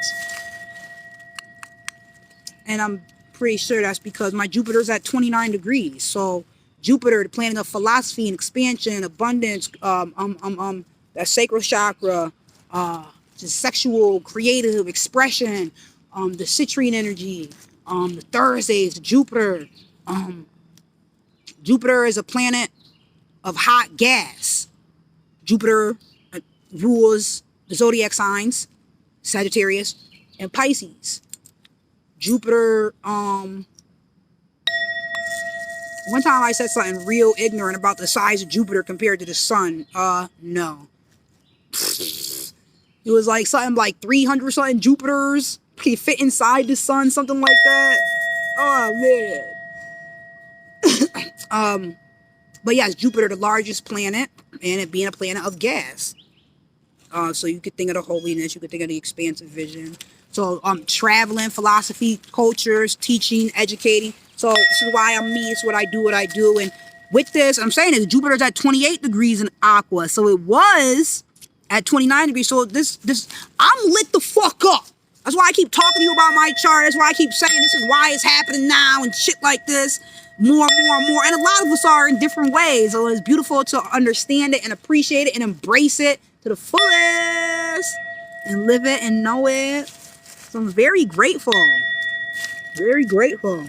And I'm pretty sure that's because my Jupiter's at 29 degrees. So Jupiter, the planet of philosophy and expansion, abundance, that sacral chakra, the sexual, creative expression, the citrine energy, the Thursdays, the Jupiter. Jupiter is a planet of hot gas. Jupiter rules the zodiac signs, Sagittarius and Pisces. Jupiter, one time I said something real ignorant about the size of Jupiter compared to the sun. No. It was like something like 300 something Jupiters can fit inside the sun, something like that. Oh man. But yes, Jupiter, the largest planet, and it being a planet of gas. So you could think of the holiness, you could think of the expansive vision. So traveling, philosophy, cultures, teaching, educating. So this is why I'm me. It's what I do. And with this, I'm saying it, Jupiter's at 28 degrees in Aqua. So it was at 29 degrees. So this I'm lit the fuck up. That's why I keep talking to you about my chart. That's why I keep saying this is why it's happening now and shit like this. More. And a lot of us are in different ways. So it's beautiful to understand it and appreciate it and embrace it to the fullest and live it and know it. So I'm very grateful. Very grateful.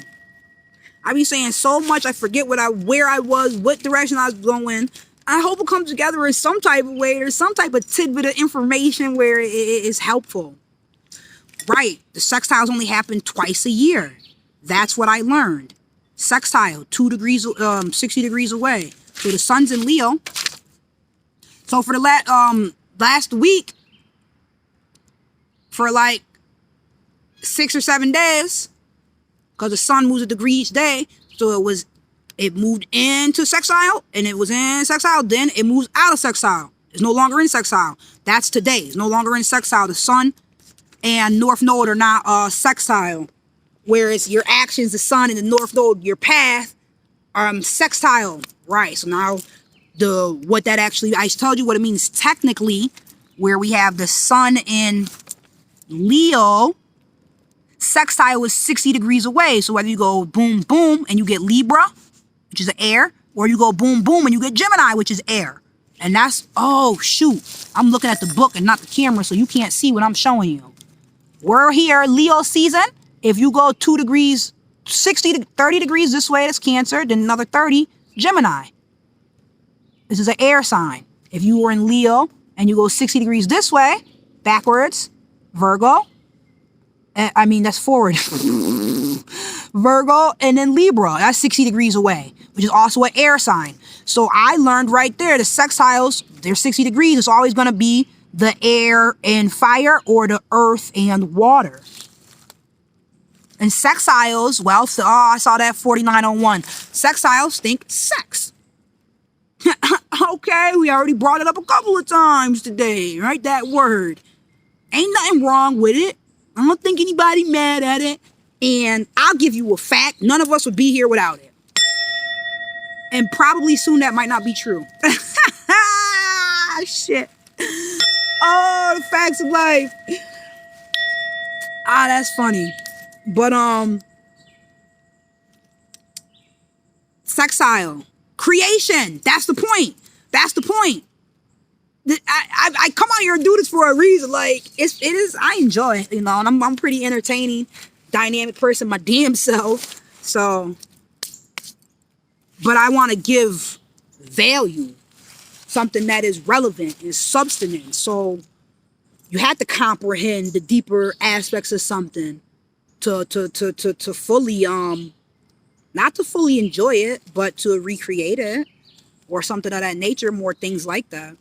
I be saying so much I forget where I was, what direction I was going. I hope it comes together in some type of way. There's some type of tidbit of information where it is helpful. Right. The sextiles only happen twice a year. That's what I learned. Sextile, 2 degrees, 60 degrees away. So the sun's in Leo. So for the last week, for like 6 or 7 days, because the sun moves a degree each day, so it moved into sextile, and it was in sextile, then it moves out of sextile. It's no longer in sextile. That's today. It's no longer in sextile. The sun and North Node are not sextile. Whereas your actions, the sun and the North Node, your path, are sextile. Right. So now what that actually, I told you what it means technically, where we have the sun in Leo, sextile is 60 degrees away. So whether you go boom, boom, and you get Libra, which is air, or you go boom, boom, and you get Gemini, which is air. And that's, oh, shoot. I'm looking at the book and not the camera, so you can't see what I'm showing you. We're here, Leo season. If you go 2 degrees, 60 to 30 degrees this way, that's Cancer. Then another 30, Gemini. This is an air sign. If you were in Leo and you go 60 degrees this way, backwards, Virgo. I mean, that's forward. Virgo, and then Libra. That's 60 degrees away, which is also an air sign. So I learned right there, the sextiles, they're 60 degrees. It's always going to be the air and fire or the earth and water. And sextiles, well, I saw that 4901. Sextiles think sex. Okay, we already brought it up a couple of times today, right? That word. Ain't nothing wrong with it. I don't think anybody mad at it. And I'll give you a fact. None of us would be here without it. And probably soon that might not be true. Shit. Oh, the facts of life. That's funny. But, sextile. Creation. That's the point. That's the point. I come out here and do this for a reason. Like, it is, I enjoy it, you know, and I'm pretty entertaining, dynamic person, my damn self. So, but I want to give value, something that is relevant, is substance. So you have to comprehend the deeper aspects of something to fully, not to fully enjoy it, but to recreate it or something of that nature, more things like that.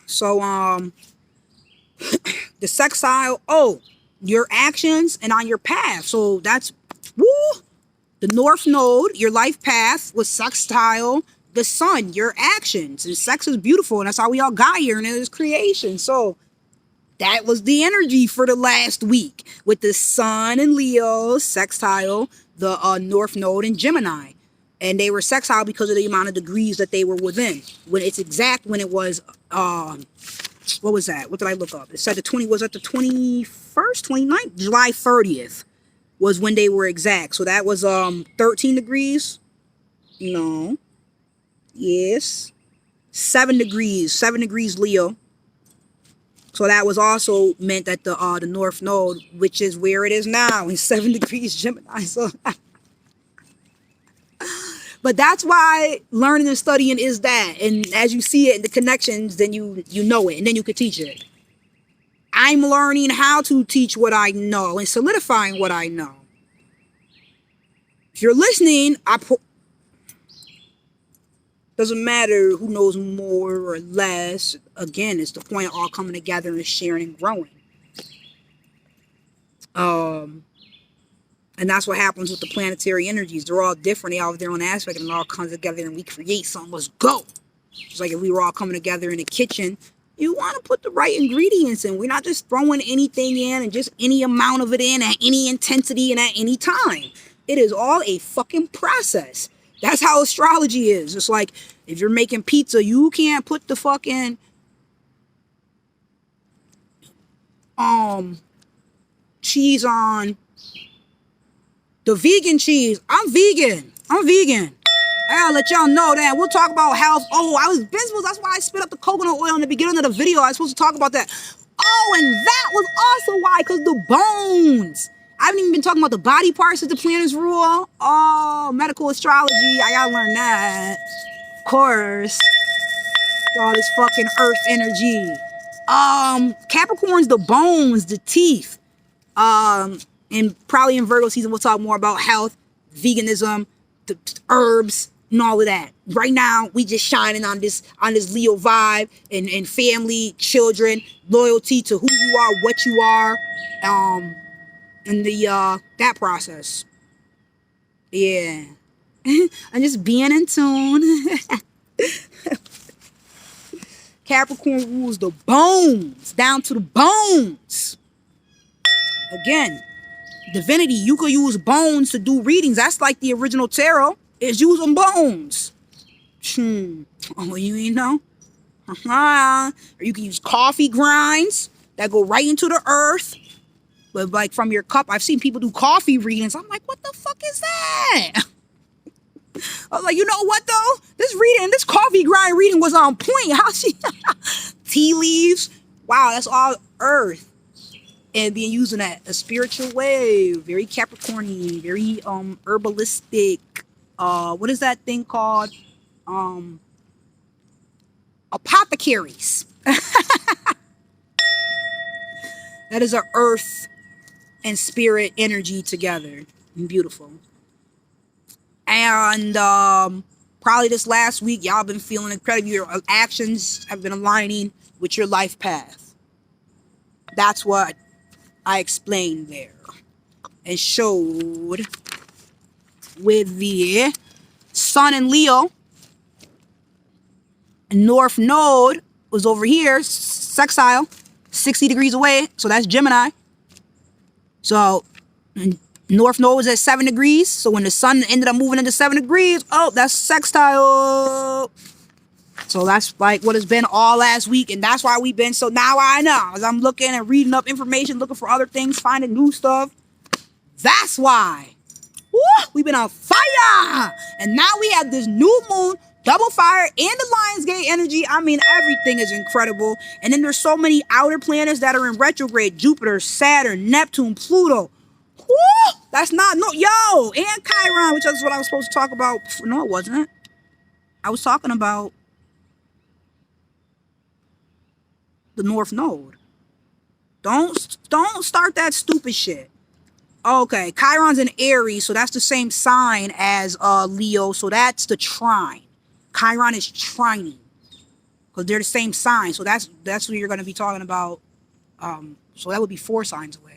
So, the sextile, your actions and on your path. So that's, woo, the North Node, your life path, was sextile the sun, your actions. And sex is beautiful, and that's how we all got here, and it is creation. So that was the energy for the last week, with the sun and Leo sextile the North Node in Gemini. And they were sextile because of the amount of degrees that they were within. When it's exact, when it was, what was that? What did I look up? It said was that the 21st, 29th? July 30th was when they were exact. So that was 13 degrees. No. Yes. 7 degrees Leo. So that was also meant that the North Node, which is where it is now, in 7 degrees Gemini. So but that's why learning and studying is that. And as you see it in the connections, then you know it, and then you can teach it. I'm learning how to teach what I know and solidifying what I know. If you're listening, doesn't matter who knows more or less. Again, it's the point of all coming together and sharing and growing. And that's what happens with the planetary energies. They're all different. They all have their own aspect, and it all comes together and we create something. Let's go. It's like if we were all coming together in the kitchen, you want to put the right ingredients in. We're not just throwing anything in and just any amount of it in at any intensity and at any time. It is all a fucking process. That's how astrology is. It's like if you're making pizza, you can't put the fucking cheese on the vegan cheese. I'm vegan. I'll let y'all know that. We'll talk about health. That's why I spit up the coconut oil in the beginning of the video. I was supposed to talk about that. Oh, and that was also why, because the bones. I haven't even been talking about the body parts of the planets rule. Oh, medical astrology. I gotta learn that. Of course. All this fucking earth energy. Capricorn's the bones, the teeth. And probably in Virgo season, we'll talk more about health, veganism, the herbs, and all of that. Right now, we just shining on this Leo vibe and family, children, loyalty to who you are, what you are, and that process. Yeah. I'm just being in tune. Capricorn rules the bones, down to the bones. Again, divinity, you could use bones to do readings. That's like the original tarot, is using bones. Oh, you ain't know? Or you can use coffee grinds that go right into the earth. But like from your cup, I've seen people do coffee readings. I'm like, what the fuck is that? I was like, you know what though? This coffee grind reading was on point. How she tea leaves? Wow, that's all earth. And being used in a spiritual way, very Capricorny, very herbalistic. What is that thing called? Apothecaries. That is a earth and spirit energy together. Beautiful. And probably this last week, y'all been feeling incredible. Your actions have been aligning with your life path. That's what I explained there and showed with the Sun and Leo. North Node was over here, sextile, 60 degrees away. So that's Gemini. So North Node was at 7 degrees. So when the sun ended up moving into 7 degrees, that's sextile. So that's like what it's been all last week. And that's why we've been. So now I know. As I'm looking and reading up information, looking for other things, finding new stuff. That's why. Woo, we've been on fire. And now we have this new moon, double fire, and the Lionsgate energy. I mean, everything is incredible. And then there's so many outer planets that are in retrograde. Jupiter, Saturn, Neptune, Pluto. Woo! That's not, no, yo, and Chiron, which is what I was supposed to talk about. No, it wasn't. I was talking about the North Node. Don't start that stupid shit. Okay, Chiron's in Aries, so that's the same sign as Leo, so that's the trine. Chiron is trining, because they're the same sign, so that's what you're going to be talking about. So that would be 4 signs away.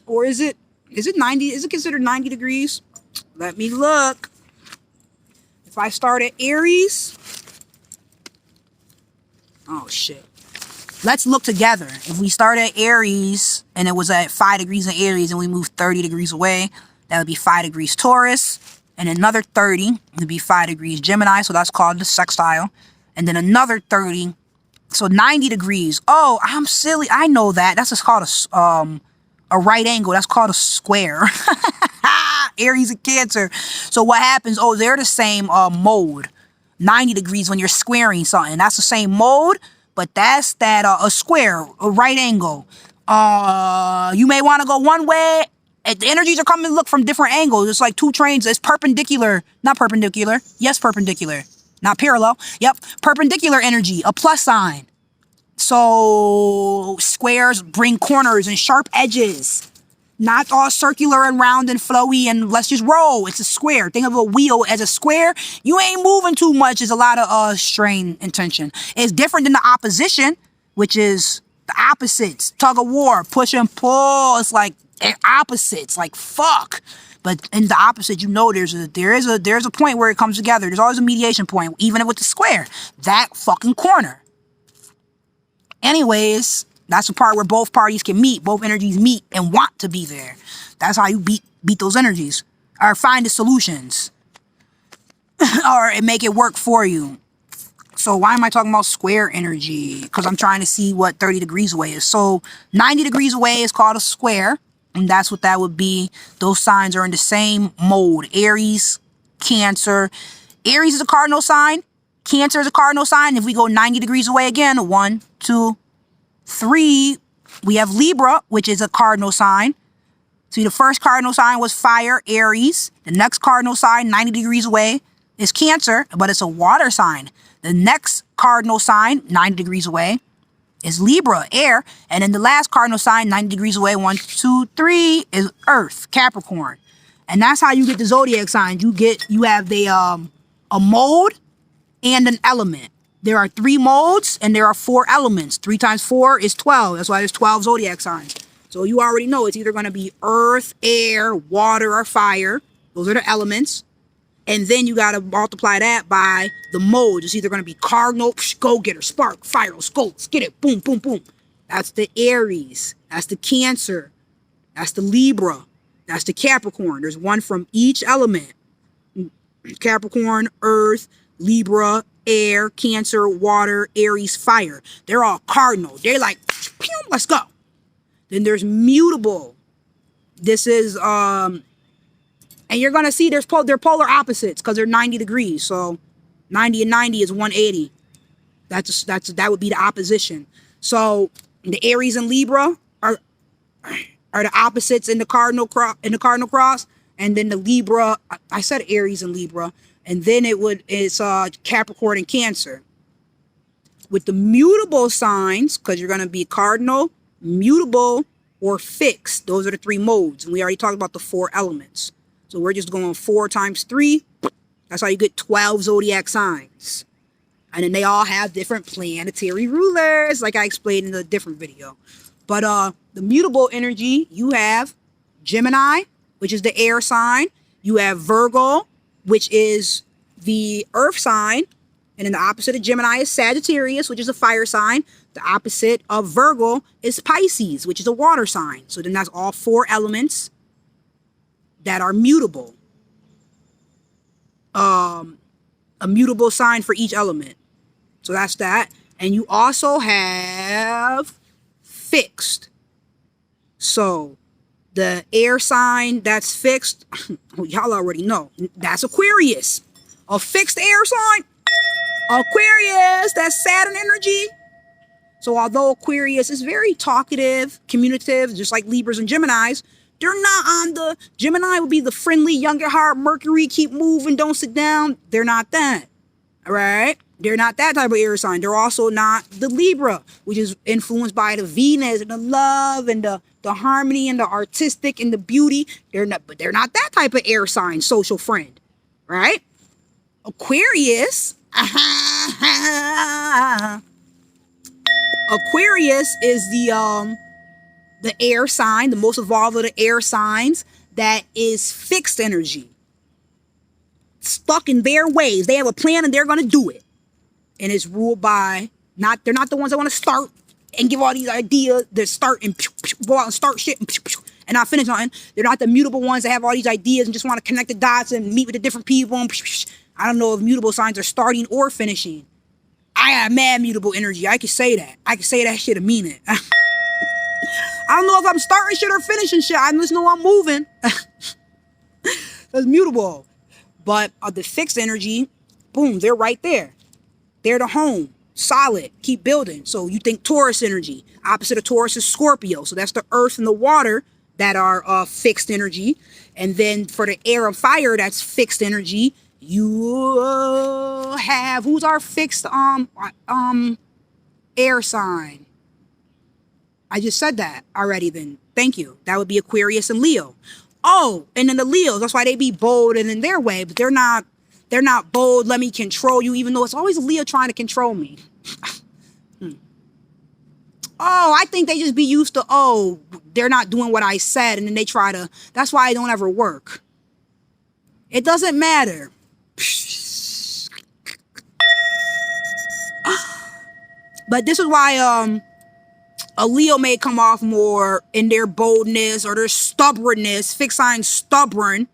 Or is it 90? Is it considered 90 degrees? Let me look. If I start at Aries, oh shit. Let's look together. If we start at Aries and it was at 5 degrees in Aries and we moved 30 degrees away, that would be 5 degrees Taurus. And another 30 would be 5 degrees Gemini, so that's called the sextile. And then another 30, so 90 degrees. Oh, I'm silly. I know that. That's just called a right angle. That's called a square. Aries and Cancer. So what happens? Oh, they're the same mode. 90 degrees when you're squaring something. That's the same mode, but that's that a square, a right angle. You may want to go one way. The energies are coming to look from different angles. It's like 2 trains. It's perpendicular. Not perpendicular. Yes, perpendicular. Not parallel. Yep. Perpendicular energy. A plus sign. So squares bring corners and sharp edges. Not all circular and round and flowy and let's just roll. It's a square. Think of a wheel as a square. You ain't moving too much. There's a lot of strain and tension. It's different than the opposition, which is the opposites. Tug of war, push and pull. It's like opposites, like fuck. But in the opposite, you know, there's a point where it comes together. There's always a mediation point, even with the square. That fucking corner. Anyways, that's the part where both parties can meet, both energies meet and want to be there. That's how you beat those energies, or find the solutions, or make it work for you. So why am I talking about square energy? Because I'm trying to see what 30 degrees away is. So 90 degrees away is called a square. And that's what that would be. Those signs are in the same mode. Aries, Cancer. Aries is a cardinal sign. Cancer is a cardinal sign. If we go 90 degrees away again, 1, 2, 3, we have Libra, which is a cardinal sign. See, the first cardinal sign was fire, Aries. The next cardinal sign, 90 degrees away, is Cancer, but it's a water sign. The next cardinal sign, 90 degrees away, is Libra, air. And then the last cardinal sign, 90 degrees away, 1, 2, 3, is Earth, Capricorn. And that's how you get the zodiac signs. You have a mode and an element. There are 3 modes and there are 4 elements. 3 times 4 is 12. That's why there's 12 zodiac signs. So you already know it's either going to be earth, air, water, or fire. Those are the elements. And then you got to multiply that by the modes. It's either going to be cardinal, go-getter, spark, fire, skull, get it, boom, boom, boom. That's the Aries. That's the Cancer. That's the Libra. That's the Capricorn. There's one from each element. Capricorn, earth, Libra, air, Cancer, water, Aries, fire. They're all cardinal. They're like, pew, let's go. Then there's mutable. This is, and you're going to see they're polar opposites because they're 90 degrees. So 90 and 90 is 180. That would be the opposition. So the Aries and Libra are the opposites in the cardinal cross. And then the Libra, I said Aries and Libra. And then it's Capricorn and Cancer. With the mutable signs, because you're going to be cardinal, mutable, or fixed. Those are the 3 modes. And we already talked about the 4 elements. So we're just going 4 times 3. That's how you get 12 zodiac signs. And then they all have different planetary rulers, like I explained in a different video. But the mutable energy, you have Gemini, which is the air sign. You have Virgo, which is the earth sign. And then the opposite of Gemini is Sagittarius, which is a fire sign. The opposite of Virgo is Pisces, which is a water sign. So then that's all 4 elements that are mutable. A mutable sign for each element. So that's that. And you also have fixed. So the air sign that's fixed, y'all already know, that's Aquarius. A fixed air sign, Aquarius, that's Saturn energy. So although Aquarius is very talkative, communicative, just like Libras and Geminis, They're not on the Gemini would be the friendly, young at heart, Mercury, keep moving, don't sit down. They're not that. All right? They're not that type of air sign. They're also not the Libra, which is influenced by the Venus and the love and the harmony and the artistic and the beauty. But they're not that type of air sign, social friend. Right? Aquarius. Aquarius is the air sign, the most evolved of the air signs that is fixed energy. Stuck in their ways. They have a plan and they're going to do it. And it's ruled by, they're not the ones that want to start and give all these ideas. They start and go out and start shit and not finish nothing. They're not the mutable ones that have all these ideas and just want to connect the dots and meet with the different people. I don't know if mutable signs are starting or finishing. I got mad mutable energy. I can say that. I can say that shit and mean it. I don't know if I'm starting shit or finishing shit. I just know I'm moving. That's mutable. But the fixed energy, boom, they're right there. They're the home. Solid. Keep building. So you think Taurus energy. Opposite of Taurus is Scorpio. So that's the earth and the water that are fixed energy. And then for the air and fire, that's fixed energy. You have, who's our fixed air sign? I just said that already then. Thank you. That would be Aquarius and Leo. Oh, and then the Leos, that's why they be bold and in their way, but they're not bold, let me control you, even though it's always a Leo trying to control me. Oh, I think they just be used to, oh, they're not doing what I said, and then they try to, that's why it don't ever work. It doesn't matter. But this is why a Leo may come off more in their boldness or their stubbornness. Fixed sign stubborn.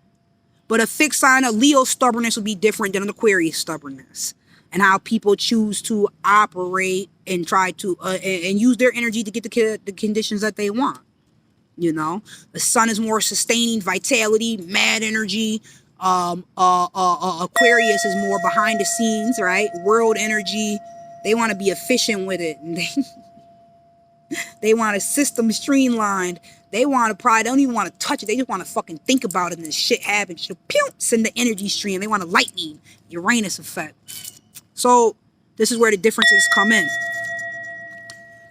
But a fixed sign, a Leo stubbornness would be different than an Aquarius stubbornness. And how people choose to operate and try to and use their energy to get the conditions that they want. You know, the sun is more sustaining, vitality, mad energy. Aquarius is more behind the scenes, right? World energy. They want to be efficient with it. And they want a system streamlined. They want to probably don't even want to touch it. They just want to fucking think about it and then shit happens. Pew, send the energy stream. They want a lightning, Uranus effect. So this is where the differences come in.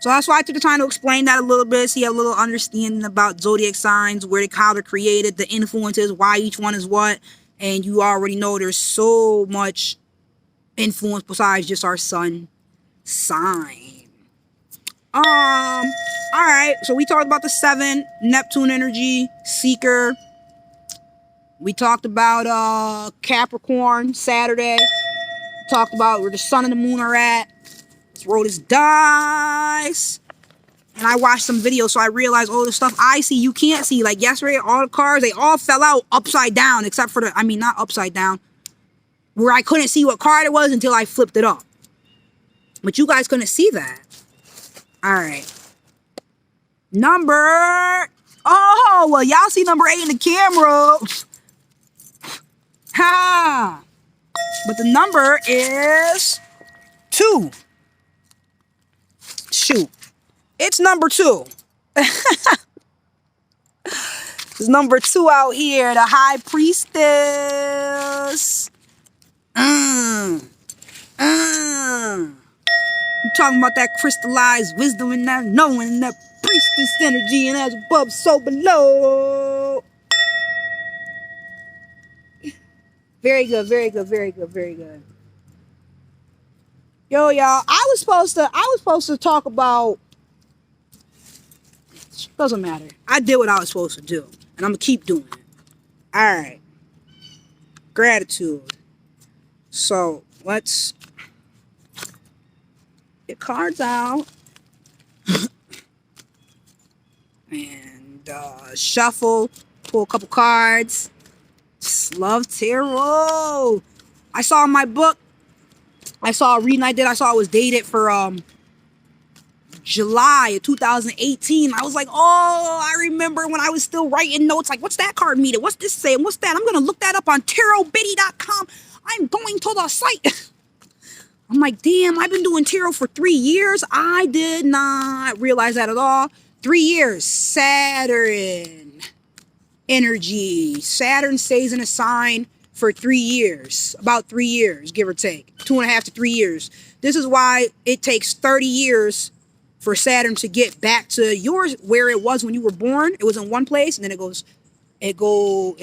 So that's why I took the time to explain that a little bit, so you have a little understanding about zodiac signs, how they're created, the influences, why each one is what. And you already know there's so much influence besides just our sun sign. All right, so we talked about the 7, Neptune energy, Seeker. We talked about Capricorn, Saturday. We talked about where the sun and the moon are at. Let's roll this dice. And I watched some videos, so I realized all the stuff I see, you can't see. Like yesterday, all the cards, they all fell out upside down, except for not upside down, where I couldn't see what card it was until I flipped it up. But you guys couldn't see that. All right. Oh, well, y'all see number 8 in the camera. Ha! But the number is 2. Shoot. It's number 2. It's number 2 out here, the High Priestess. I'm talking about that crystallized wisdom and that knowing, that priestess energy, and as above, so below. Very good, very good, very good, very good. Yo, y'all, I was supposed to talk about, doesn't matter. I did what I was supposed to do, and I'm gonna keep doing it. All right. Gratitude. So let's get cards out and shuffle, pull a couple cards. Just love tarot. I saw in my book, I saw a reading I did, I saw it was dated for July of 2018. I was like, oh, I remember when I was still writing notes, like, what's that card meaning? What's this saying? What's that? I'm gonna look that up on tarotbiddy.com. I'm going to the site. I'm like, damn, I've been doing tarot for 3 years. I did not realize that at all. 3 years. Saturn. energy. Saturn stays in a sign for 3 years, about 3 years, give or take, 2.5 to 3 years. This is why it takes 30 years for Saturn to get back to yours, where it was when you were born. It was in one place, and then it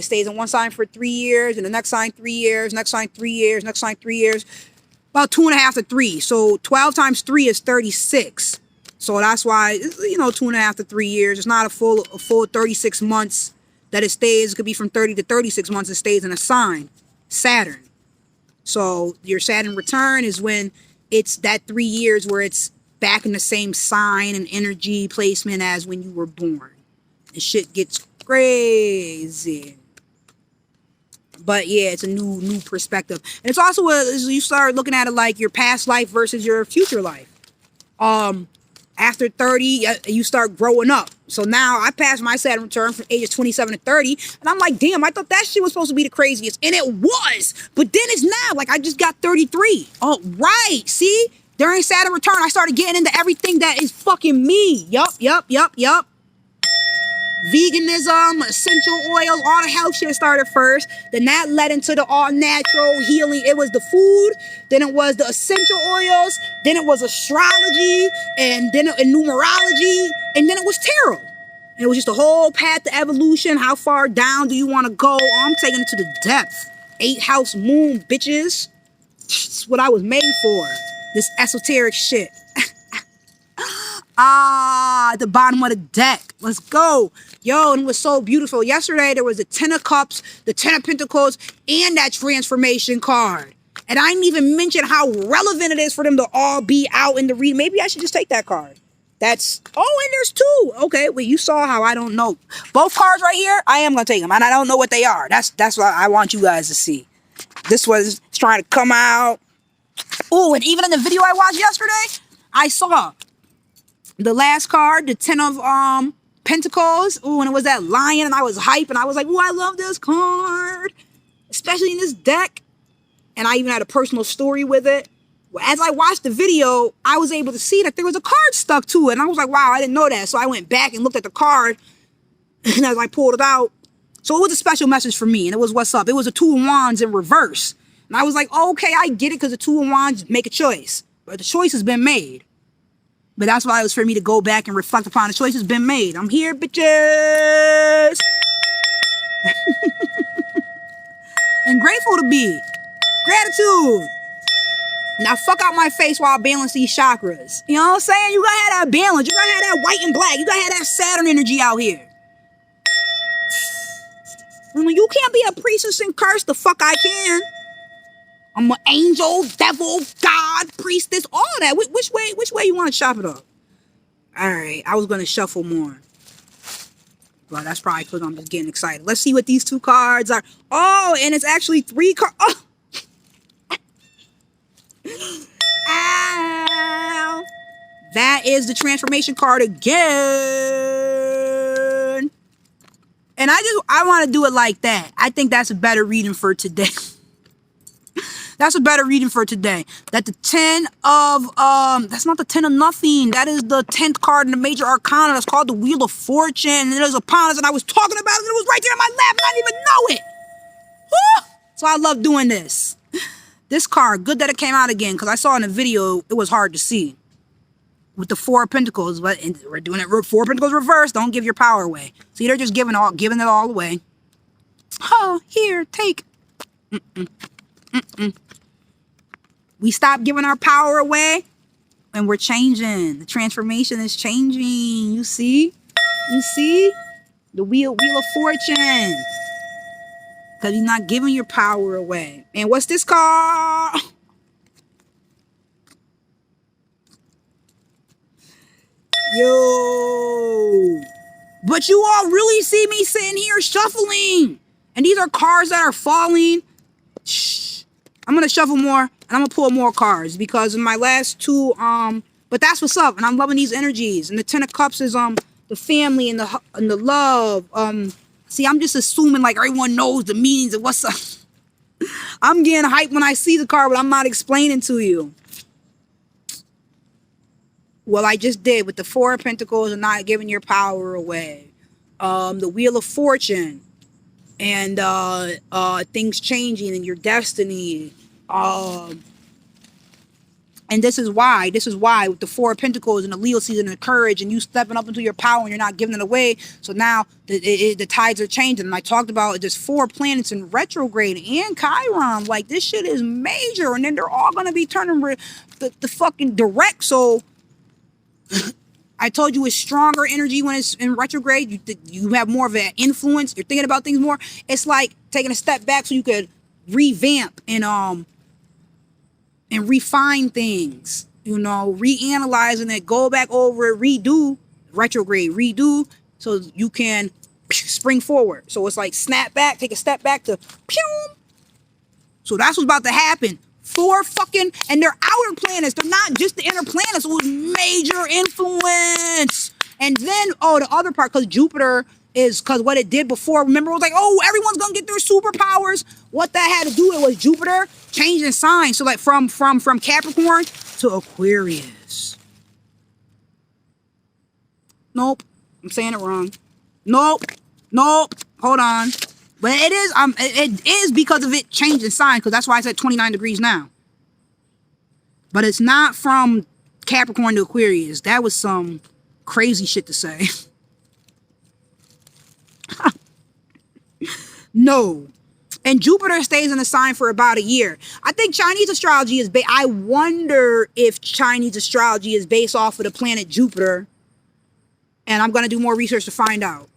stays in one sign for 3 years, and the next sign 3 years, next sign 3 years, next sign 3 years, about 2.5 to 3. So 12 times 3 is 36. So that's why, 2.5 to 3 years. It's not a full 36 months that it stays. It could be from 30 to 36 months. It stays in a sign, Saturn. So your Saturn return is when it's that 3 years where it's back in the same sign and energy placement as when you were born. And shit gets crazy. But yeah, it's a new perspective. And it's also you start looking at it like your past life versus your future life. After 30, you start growing up. So now I passed my Saturn return from ages 27 to 30. And I'm like, damn, I thought that shit was supposed to be the craziest. And it was. But then it's now. Like, I just got 33. Oh, right. See? During Saturn return, I started getting into everything that is fucking me. Yup. Veganism, essential oils, all the health shit started first. Then that led into the all natural healing. It was the food, then it was the essential oils, then it was astrology, and then numerology, and then it was tarot. And it was just a whole path to evolution. How far down do you want to go? Oh, I'm taking it to the depth. 8th house moon, bitches. It's what I was made for. This esoteric shit. At the bottom of the deck. Let's go. Yo, and it was so beautiful. Yesterday, there was the 10 of Cups, the 10 of Pentacles, and that transformation card. And I didn't even mention how relevant it is for them to all be out in the read. Maybe I should just take that card. That's, oh, and there's 2. Okay, well, you saw how I don't know. Both cards right here, I am going to take them. And I don't know what they are. That's what I want you guys to see. This was trying to come out. Oh, and even in the video I watched yesterday, I saw the last card, the 10 of Pentacles. Oh, and it was that lion, and I was hype, and I was like, oh, I love this card, especially in this deck. And I even had a personal story with it. As I watched the video, I was able to see that there was a card stuck to it, and I was like, wow, I didn't know that. So I went back and looked at the card, and as I pulled it out, so it was a special message for me, and it was what's up. It was a 2 of Wands in reverse. And I was like, oh, okay, I get it, because the 2 of Wands make a choice. But the choice has been made. But that's why it was for me to go back and reflect upon the choice has been made. I'm here, bitches. And grateful to be. Gratitude. Now fuck out my face while I balance these chakras. You know what I'm saying? You gotta have that balance. You gotta have that white and black. You gotta have that Saturn energy out here. You can't be a priestess and curse. The fuck I can. I'm an angel, devil, God, priestess, all that. Which way you want to chop it up? All right, I was going to shuffle more. But that's probably because I'm just getting excited. Let's see what these 2 cards are. Oh, and it's actually 3 cards. Oh. Ow. That is the transformation card again. And I want to do it like that. I think that's a better reading for today. That's a better reading for today. That the 10 of, that's not the 10 of nothing. That is the 10th card in the major arcana. That's called the Wheel of Fortune. And there's upon us, and I was talking about it, and it was right there in my lap, and I didn't even know it. Woo! So I love doing this. This card, good that it came out again, because I saw in the video, it was hard to see. With the 4 of Pentacles, but we're doing it 4 of Pentacles reverse. Don't give your power away. See, they're just giving it all away. Oh, here, take. We stop giving our power away, and we're changing. The transformation is changing. You see? You see? The wheel of fortune. Because you're not giving your power away. And what's this card? Yo. But you all really see me sitting here shuffling. And these are cards that are falling. Shh. I'm going to shuffle more. And I'm going to pull more cards. Because in my last 2, but that's what's up. And I'm loving these energies. And the 10 of Cups is the family and the love. See, I'm just assuming like everyone knows the meanings of what's up. I'm getting hyped when I see the card, but I'm not explaining to you. Well, I just did with the 4 of Pentacles and not giving your power away. The Wheel of Fortune. and things changing and your destiny. And this is why with the Four of Pentacles and the Leo season and the courage and you stepping up into your power and you're not giving it away. So now the tides are changing. And I talked about there's 4 planets in retrograde and Chiron. Like, this shit is major. And then they're all going to be turning the fucking direct. So I told you it's stronger energy when it's in retrograde. You have more of an influence. You're thinking about things more. It's like taking a step back so you could revamp and refine things, you know, reanalyzing it, go back over it, redo, retrograde, redo, so you can spring forward. So it's like snap back, take a step back to pew. So that's what's about to happen. 4 fucking, and they're outer planets. They're not just the inner planets. So it's major influence. And then, oh, the other part, because Jupiter is, because what it did before, remember, it was like, oh, everyone's gonna get their superpowers. What that had to do with was Jupiter changing signs. So like from Capricorn to Aquarius. Nope, I'm saying it wrong. Nope, hold on. But it is, it is because of it changing sign, because that's why I said 29 degrees now. But it's not from Capricorn to Aquarius. That was some crazy shit to say. No. And Jupiter stays in the sign for about a year. I think Chinese astrology is I wonder if Chinese astrology is based off of the planet Jupiter. And I'm going to do more research to find out.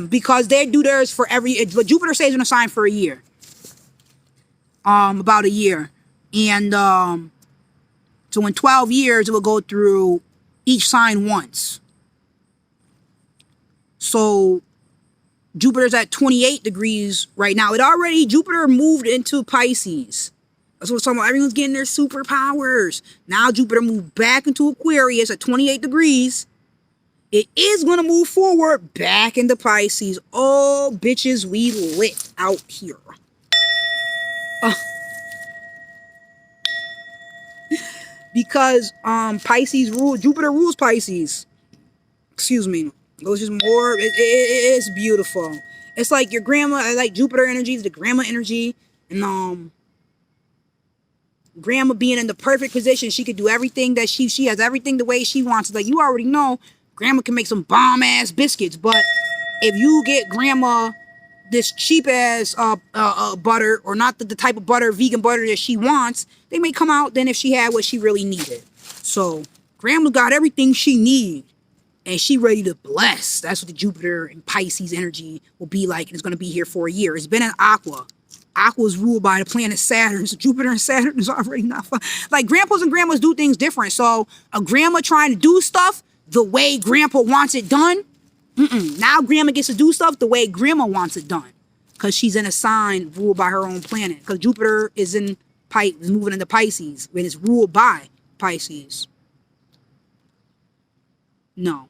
Because they do theirs for but Jupiter stays in a sign for a year. About a year. And so in 12 years, it will go through each sign once. So Jupiter's at 28 degrees right now. Jupiter moved into Pisces. That's what I'm talking about. Everyone's getting their superpowers. Now Jupiter moved back into Aquarius at 28 degrees. It is going to move forward back into Pisces. Oh, bitches, we lit out here. Because Jupiter rules Pisces. Excuse me. It was just more, it's beautiful. It's like your grandma, like Jupiter energy is the grandma energy. And grandma being in the perfect position, she could do everything that she has everything the way she wants. Like, you already know, grandma can make some bomb ass biscuits. But if you get grandma this cheap ass butter, or not the type of butter, vegan butter that she wants, they may come out than if she had what she really needed. So grandma got everything she needs. And she ready to bless. That's what the Jupiter and Pisces energy will be like. And it's going to be here for a year. It's been in Aqua. Aqua is ruled by the planet Saturn. So Jupiter and Saturn is already not fun. Like, grandpas and grandmas do things different. So a grandma trying to do stuff the way grandpa wants it done. Now grandma gets to do stuff the way grandma wants it done. Because she's in a sign ruled by her own planet. Because Jupiter is moving into Pisces. When it's ruled by Pisces. No.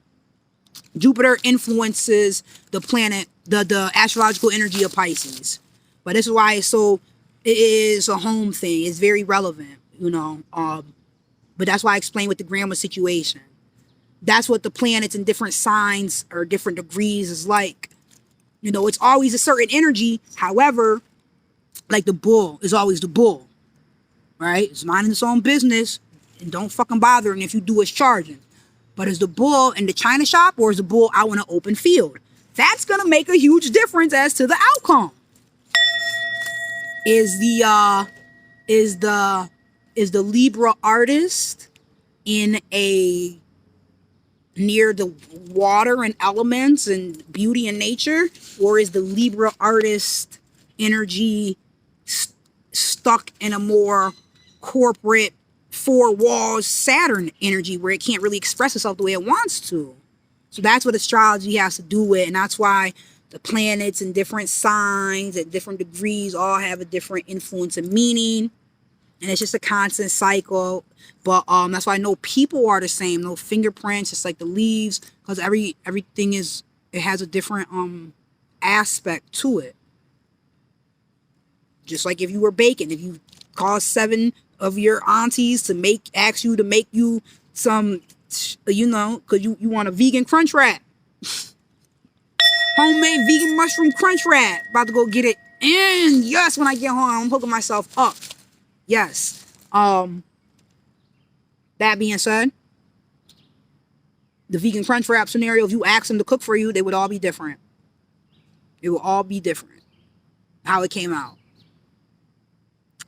Jupiter influences the planet, the astrological energy of Pisces. But this is why it is a home thing. It's very relevant, you know. But that's why I explained with the grandma situation. That's what the planets in different signs or different degrees is like. You know, it's always a certain energy. However, like the bull is always the bull. Right? It's minding its own business. And don't fucking bother. And if you do, it's charging. But is the bull in the china shop, or is the bull out in an open field? That's going to make a huge difference as to the outcome. Is the Libra artist in near the water and elements and beauty and nature, or is the Libra artist energy stuck in a more corporate, 4 walls Saturn energy where it can't really express itself the way it wants to? So that's what astrology has to do with, and that's why the planets and different signs at different degrees all have a different influence and meaning, and it's just a constant cycle. But that's why no people are the same, no fingerprints, just like the leaves, because everything has a different aspect to it. Just like if you were baking, if you call 7 of your aunties to ask you to make you some, you know, because you want a vegan crunch wrap. Homemade vegan mushroom crunch wrap. About to go get it in. Yes, when I get home, I'm hooking myself up. Yes. That being said, the vegan crunch wrap scenario, if you ask them to cook for you, they would all be different. It will all be different. How it came out.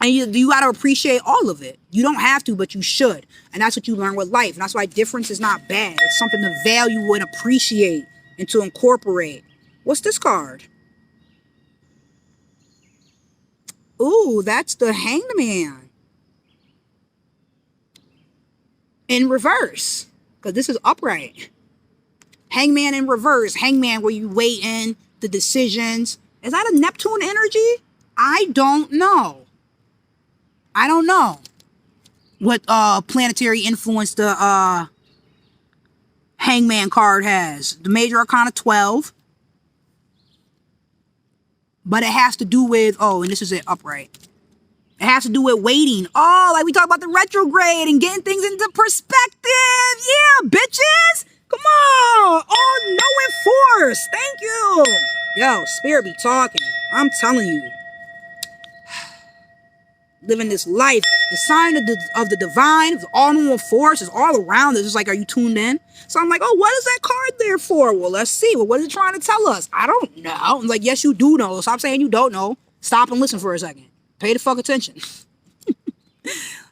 And you got to appreciate all of it. You don't have to, but you should. And that's what you learn with life. And that's why difference is not bad. It's something to value and appreciate and to incorporate. What's this card? Ooh, that's the Hanged Man. In reverse. Because this is upright. Hangman in reverse. Hangman where you weigh in the decisions. Is that a Neptune energy? I don't know. I don't know what planetary influence the Hangman card has. The Major Arcana 12. But it has to do with, oh, and this is it, upright. It has to do with waiting. Oh, like we talk about the retrograde and getting things into perspective. Yeah, bitches. Come on. Oh, no enforce. Thank you. Yo, spirit be talking. I'm telling you. Living this life. The sign of the divine, of the all-knowing force is all around us. It's like, are you tuned in? So I'm like, oh, what is that card there for? Well, let's see. Well, what is it trying to tell us? I don't know. I'm like, yes, you do know. Stop saying you don't know. Stop and listen for a second. Pay the fuck attention.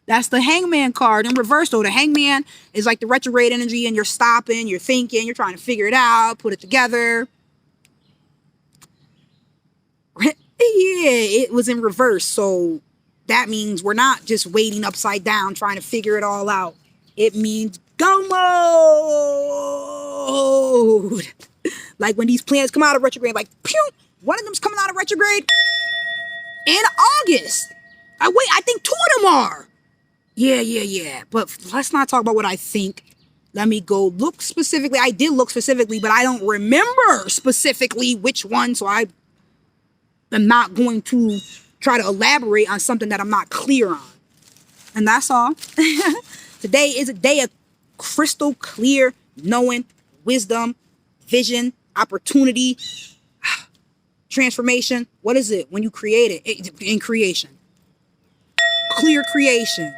That's the Hangman card. In reverse, though, the Hangman is like the retrograde energy, and you're stopping, you're thinking, you're trying to figure it out, put it together. Yeah, it was in reverse. So that means we're not just waiting upside down, trying to figure it all out. It means go mode. Like when these planets come out of retrograde, like, pew, one of them's coming out of retrograde in August. I think two of them are. Yeah. But let's not talk about what I think. Let me go look specifically. I did look specifically, but I don't remember specifically which one. So I am not going to try to elaborate on something that I'm not clear on. And that's all. Today is a day of crystal clear knowing, wisdom, vision, opportunity, transformation. What is it when you create it? In creation. Clear creation.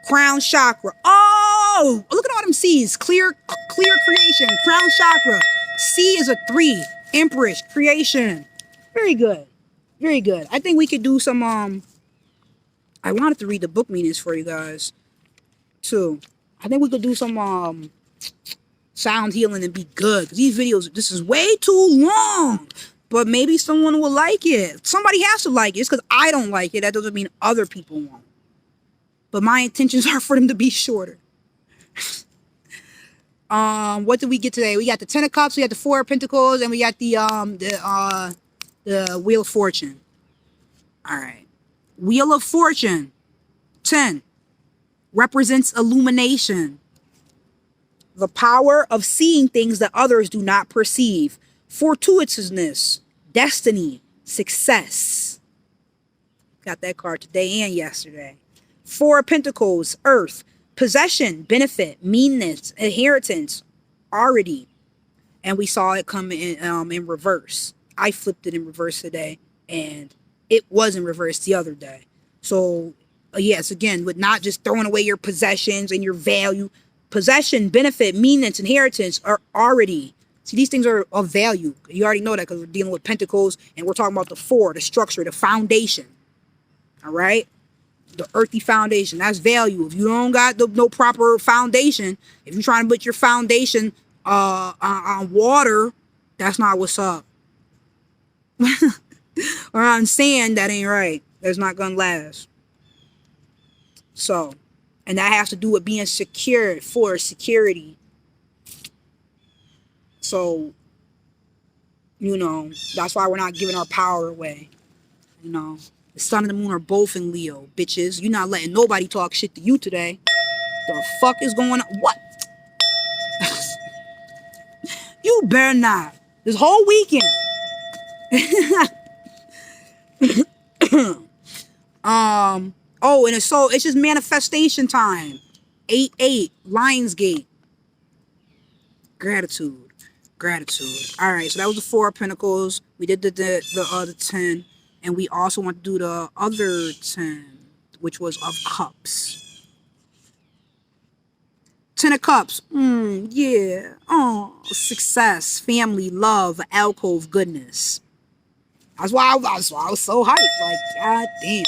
Crown Chakra. Oh, look at all them C's. Clear creation. Crown Chakra. C is a 3. Empress. Creation. Very good. Very good. I think we could do some, I wanted to read the book meanings for you guys, too. I think we could do some, sound healing and be good. Because these videos, this is way too long. But maybe someone will like it. Somebody has to like it. It's because I don't like it. That doesn't mean other people won't. But my intentions are for them to be shorter. What did we get today? We got the 10 of Cups, we got the 4 of Pentacles, and we got the Wheel of Fortune. All right. Wheel of Fortune. 10. Represents illumination. The power of seeing things that others do not perceive. Fortuitousness. Destiny. Success. Got that card today and yesterday. 4 of Pentacles. Earth. Possession. Benefit. Meanness. Inheritance. Arity. And we saw it come in reverse. I flipped it in reverse today, and it was in reverse the other day. So, yes, again, with not just throwing away your possessions and your value. Possession, benefit, meanness, inheritance are already. See, these things are of value. You already know that because we're dealing with Pentacles, and we're talking about the 4, the structure, the foundation. All right? The earthy foundation. That's value. If you don't got no proper foundation, if you're trying to put your foundation on water, that's not what's up. Or on sand, that ain't right. That's not gonna last. So, and that has to do with being secure, for security. So, you know, that's why we're not giving our power away. You know, the sun and the moon are both in Leo, bitches. You're not letting nobody talk shit to you today. The fuck is going on? What? You better not. This whole weekend. Oh, and it's just manifestation time. 8/8, Lionsgate. Gratitude. Gratitude. All right, so that was the 4 of Pentacles. We did the other 10, and we also want to do the other 10, which was of Cups. 10 of Cups. Yeah. Oh, success, family, love, alcove, goodness. That's why I was so hyped. Like, god damn.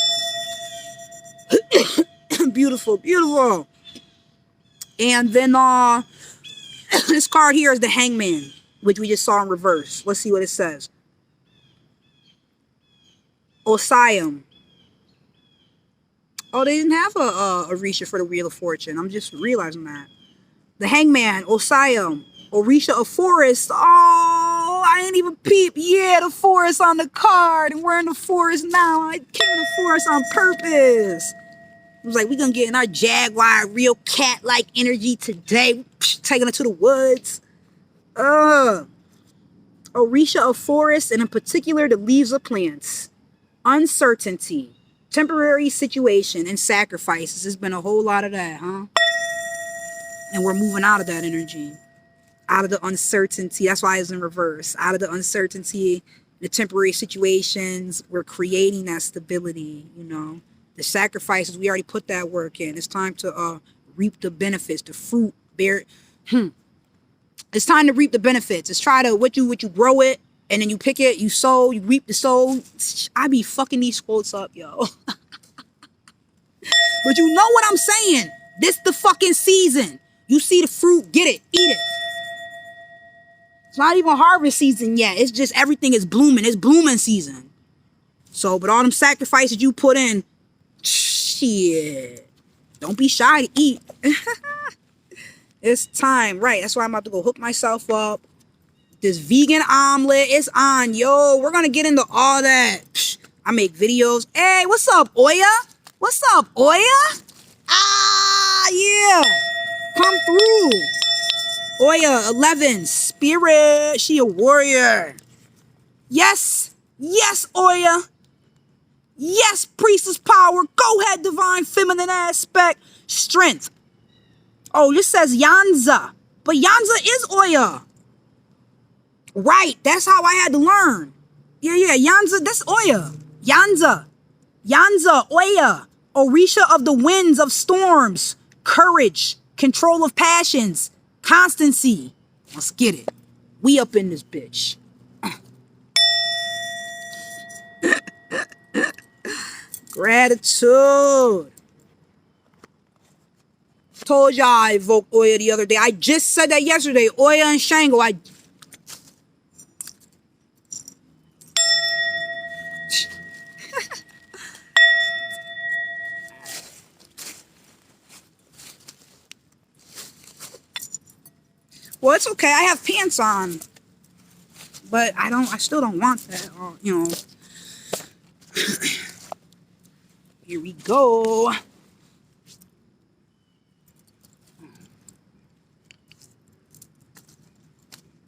Beautiful, beautiful. And then this card here is the Hangman, which we just saw in reverse. Let's see what it says. Osium. Oh, they didn't have a Orisha for the Wheel of Fortune. I'm just realizing that. The Hangman, Osium, Orisha of Forest. Oh, I ain't even peep. Yeah, the forest on the card. And we're in the forest now. I came in the forest on purpose. I was like, we're going to get in our Jaguar, real cat-like energy today. Taking it to the woods. Orisha of Forest, and in particular, the leaves of plants. Uncertainty. Temporary situation and sacrifices. There's been a whole lot of that, huh? And we're moving out of that energy. Out of the uncertainty. That's why it's in reverse. Out of the uncertainty, the temporary situations, we're creating that stability, you know. The sacrifices, we already put that work in. It's time to reap the benefits, the fruit, bear. It's time to reap the benefits. It's try to, what you grow it, and then you pick it, you sow, you reap the soul. I be fucking these quotes up, yo. But you know what I'm saying. This the fucking season. You see the fruit, get it, eat it. It's not even harvest season yet. It's just everything is blooming. It's blooming season. So, but all them sacrifices you put in, shit. Don't be shy to eat. It's time, right? That's why I'm about to go hook myself up. This vegan omelet is on, yo. We're gonna get into all that. I make videos. Hey, what's up, Oya? What's up, Oya? Ah, yeah. Come through. Oya, 11, spirit. She a warrior. Yes. Yes, Oya. Yes, priestess power. Go ahead, divine feminine aspect. Strength. Oh, this says Yanza. But Yanza is Oya. Right, that's how I had to learn. Yeah, Yanza, that's Oya. Yanza, Oya. Orisha of the winds of storms. Courage, control of passions, constancy. Let's get it. We up in this bitch. Gratitude. Told y'all I evoked Oya the other day. I just said that yesterday. Oya and Shango. Well, it's okay. I have pants on. But I still don't want that. You know. Here we go.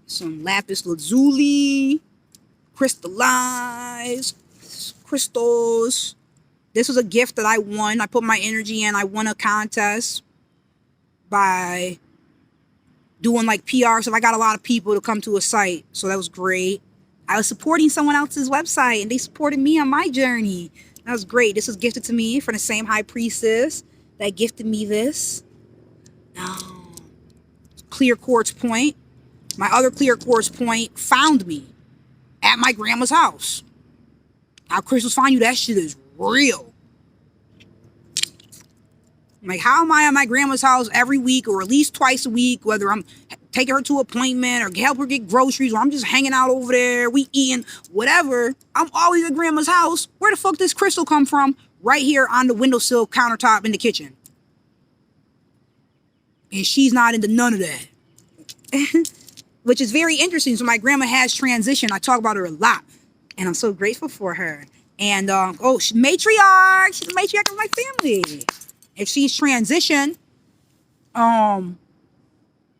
Some lapis lazuli. Crystallized. Crystals. This was a gift that I won. I put my energy in. I won a contest by doing like PR. So I got a lot of people to come to a site. So that was great. I was supporting someone else's website and they supported me on my journey. That was great. This was gifted to me from the same High Priestess that gifted me this. Clear quartz point. My other clear quartz point found me at my grandma's house. How crystals find you, that shit is real. Like, how am I at my grandma's house every week or at least twice a week, whether I'm taking her to an appointment or help her get groceries or I'm just hanging out over there, we eating, whatever. I'm always at grandma's house. Where the fuck this crystal come from? Right here on the windowsill countertop in the kitchen. And she's not into none of that. Which is very interesting. So my grandma has transitioned. I talk about her a lot. And I'm so grateful for her. And, she's matriarch. She's the matriarch of my family. If she's transitioned, and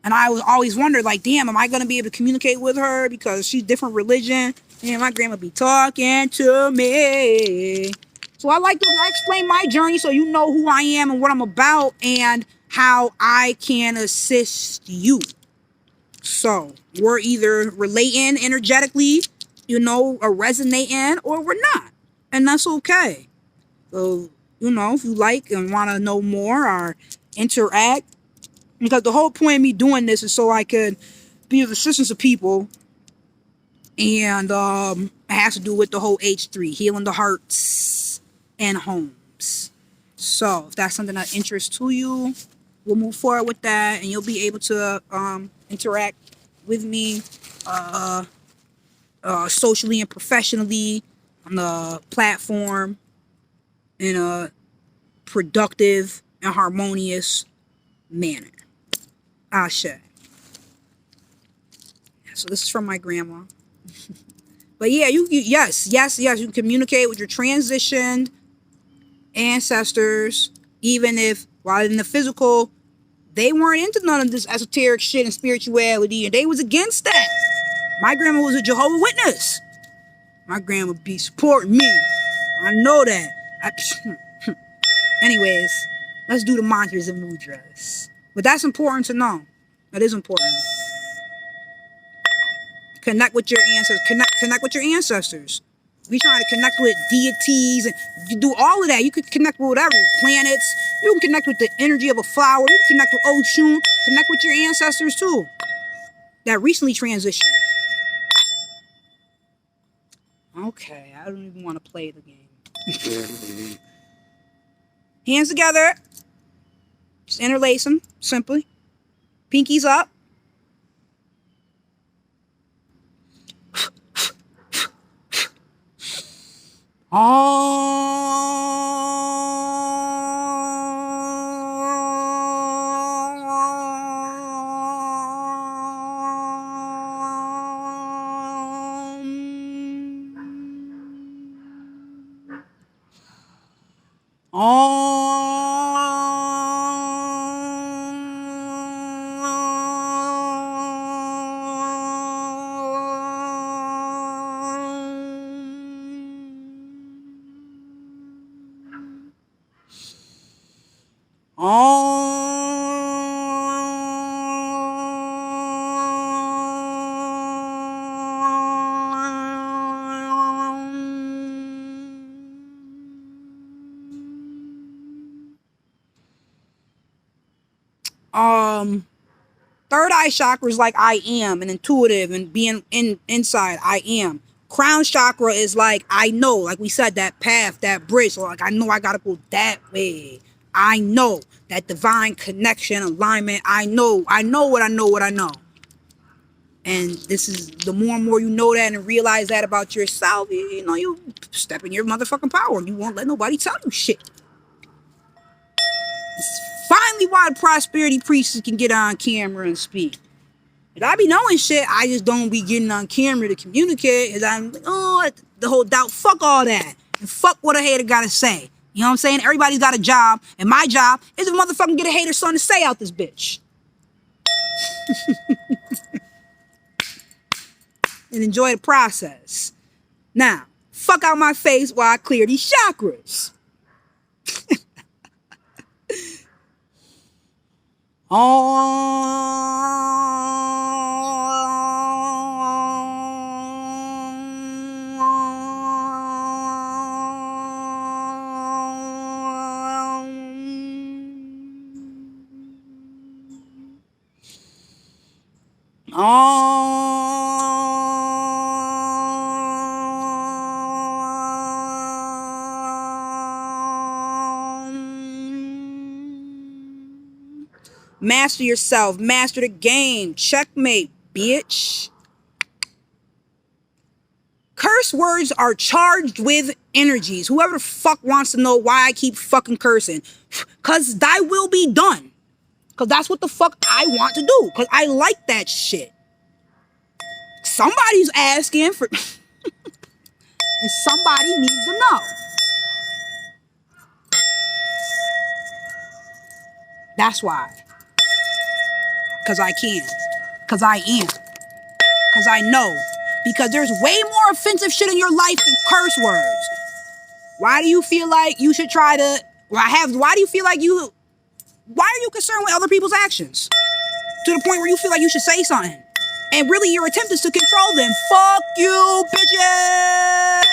I was always wondered, like, damn, am I going to be able to communicate with her because she's different religion? And my grandma be talking to me. So I like to explain my journey so you know who I am and what I'm about and how I can assist you. So we're either relating energetically, you know, or resonating, or we're not. And that's okay. So, you know, if you like and want to know more or interact, because the whole point of me doing this is so I could be of assistance to people. And it has to do with the whole H3, healing the hearts and homes. So if that's something that interests to you, we'll move forward with that, and you'll be able to interact with me socially and professionally on the platform in a productive and harmonious manner. Ashe. So this is from my grandma. But yeah, yes, you can communicate with your transitioned ancestors, even if while in the physical, they weren't into none of this esoteric shit and spirituality, and they was against that. My grandma was a Jehovah's Witness. My grandma be supporting me. I know that. Anyways, let's do the mantras and mudras. But that's important to know. That is important. Connect with your ancestors. Connect with your ancestors. We trying to connect with deities, and you do all of that. You could connect with whatever, planets. You can connect with the energy of a flower. You can connect with Oshun. Connect with your ancestors too, that recently transitioned. Okay, I don't even want to play the game. Hands together. Just interlace them, simply. Pinkies up. Third eye chakra is like I am, and intuitive, and being inside I am. Crown chakra is like I know, like we said, that path, that bridge. So like I know I gotta go that way. I know that divine connection, alignment. I know what I know. And this is the more and more you know that and realize that about yourself, you know, you step in your motherfucking power. You won't let nobody tell you shit. It's finally why the prosperity priestess can get on camera and speak. If I be knowing shit, I just don't be getting on camera to communicate. Cause I'm like, oh, the whole doubt. Fuck all that. And fuck what a hater gotta say. You know what I'm saying? Everybody's got a job. And my job is to motherfucking get a hater something to say out this bitch. And enjoy the process. Now, fuck out my face while I clear these chakras. Master yourself. Master the game. Checkmate, bitch. Curse words are charged with energies. Whoever the fuck wants to know why I keep fucking cursing. Cause thy will be done. Cause that's what the fuck I want to do. Cause I like that shit. Somebody's asking for... and somebody needs to know. That's why. Because I can. Because I am. Because I know. Because there's way more offensive shit in your life than curse words. Why do you feel like you should try to... Why do you feel like you... Why are you concerned with other people's actions? To the point where you feel like you should say something. And really your attempt is to control them. Fuck you, bitches!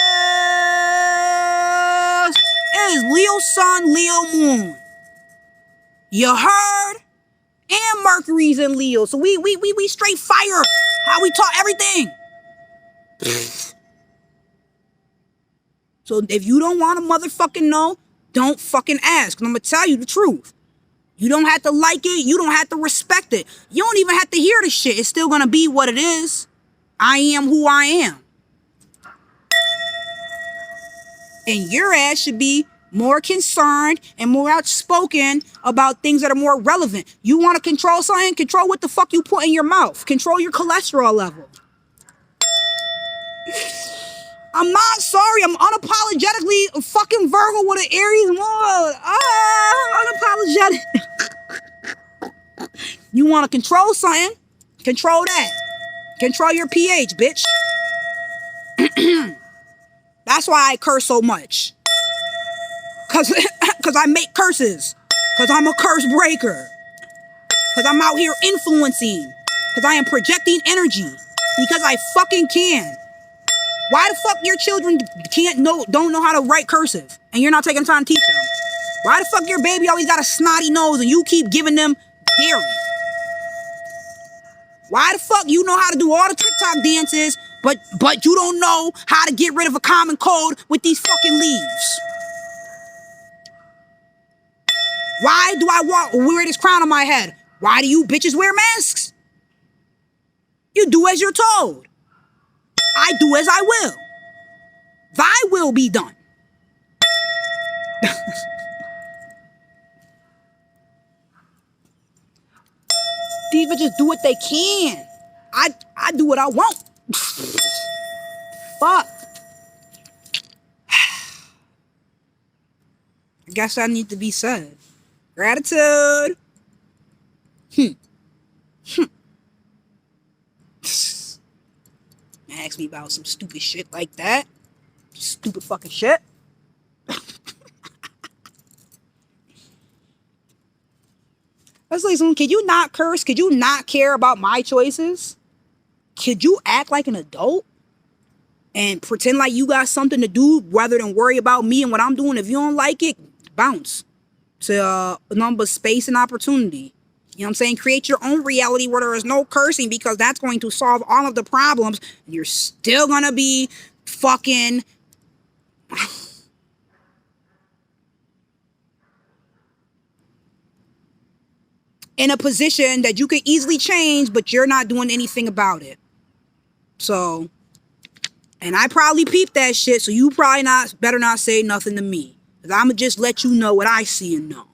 It is Leo Sun, Leo Moon. You heard? And Mercury's in Leo. So we straight fire. How we taught everything. So if you don't want to motherfucking know, don't fucking ask. And I'm going to tell you the truth. You don't have to like it. You don't have to respect it. You don't even have to hear the shit. It's still going to be what it is. I am who I am. And your ass should be more concerned and more outspoken about things that are more relevant. You want to control something? Control what the fuck you put in your mouth. Control your cholesterol level. I'm not sorry. I'm unapologetically a fucking Virgo with an Aries moon. Unapologetic. You want to control something? Control that. Control your pH, bitch. That's why I curse so much. Cause I make curses. Cause I'm a curse breaker. Cause I'm out here influencing. Cause I am projecting energy. Because I fucking can. Why the fuck your children don't know how to write cursive and you're not taking time to teach them? Why the fuck your baby always got a snotty nose and you keep giving them dairy? Why the fuck you know how to do all the TikTok dances, but you don't know how to get rid of a common cold with these fucking leaves? Why do I wear this crown on my head? Why do you bitches wear masks? You do as you're told. I do as I will. Thy will be done. These bitches do what they can. I do what I want. Fuck. I guess that need to be said. Gratitude. Ask me about some stupid shit like that. Stupid fucking shit. Let's listen. Could you not curse? Could you not care about my choices? Could you act like an adult and pretend like you got something to do rather than worry about me and what I'm doing? If you don't like it, bounce to a number space and opportunity. You know what I'm saying? Create your own reality where there is no cursing, because that's going to solve all of the problems. And you're still going to be fucking... in a position that you can easily change, but you're not doing anything about it. So, and I probably peeped that shit, so you probably better not say nothing to me. Because I'm going to just let you know what I see and know.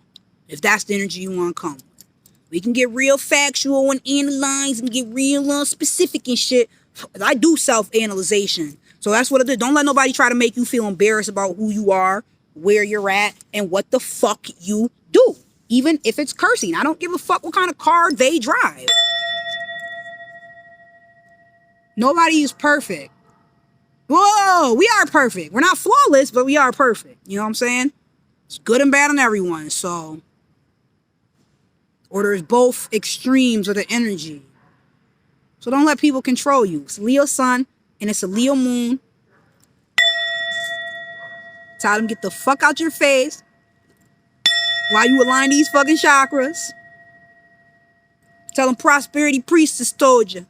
If that's the energy you want to come with. We can get real factual and analyze and get real specific and shit. I do self-analyzation. So that's what I do. Don't let nobody try to make you feel embarrassed about who you are, where you're at, and what the fuck you do. Even if it's cursing. I don't give a fuck what kind of car they drive. Nobody is perfect. Whoa, we are perfect. We're not flawless, but we are perfect. You know what I'm saying? It's good and bad on everyone, so... or there's both extremes of the energy. So don't let people control you. It's Leo sun and it's a Leo moon. Tell them get the fuck out your face while you align these fucking chakras. Tell them Prosperity Priestess told you.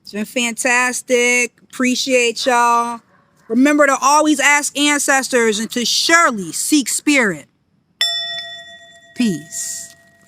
It's been fantastic. Appreciate y'all. Remember to always ask ancestors and to surely seek spirit. Peace.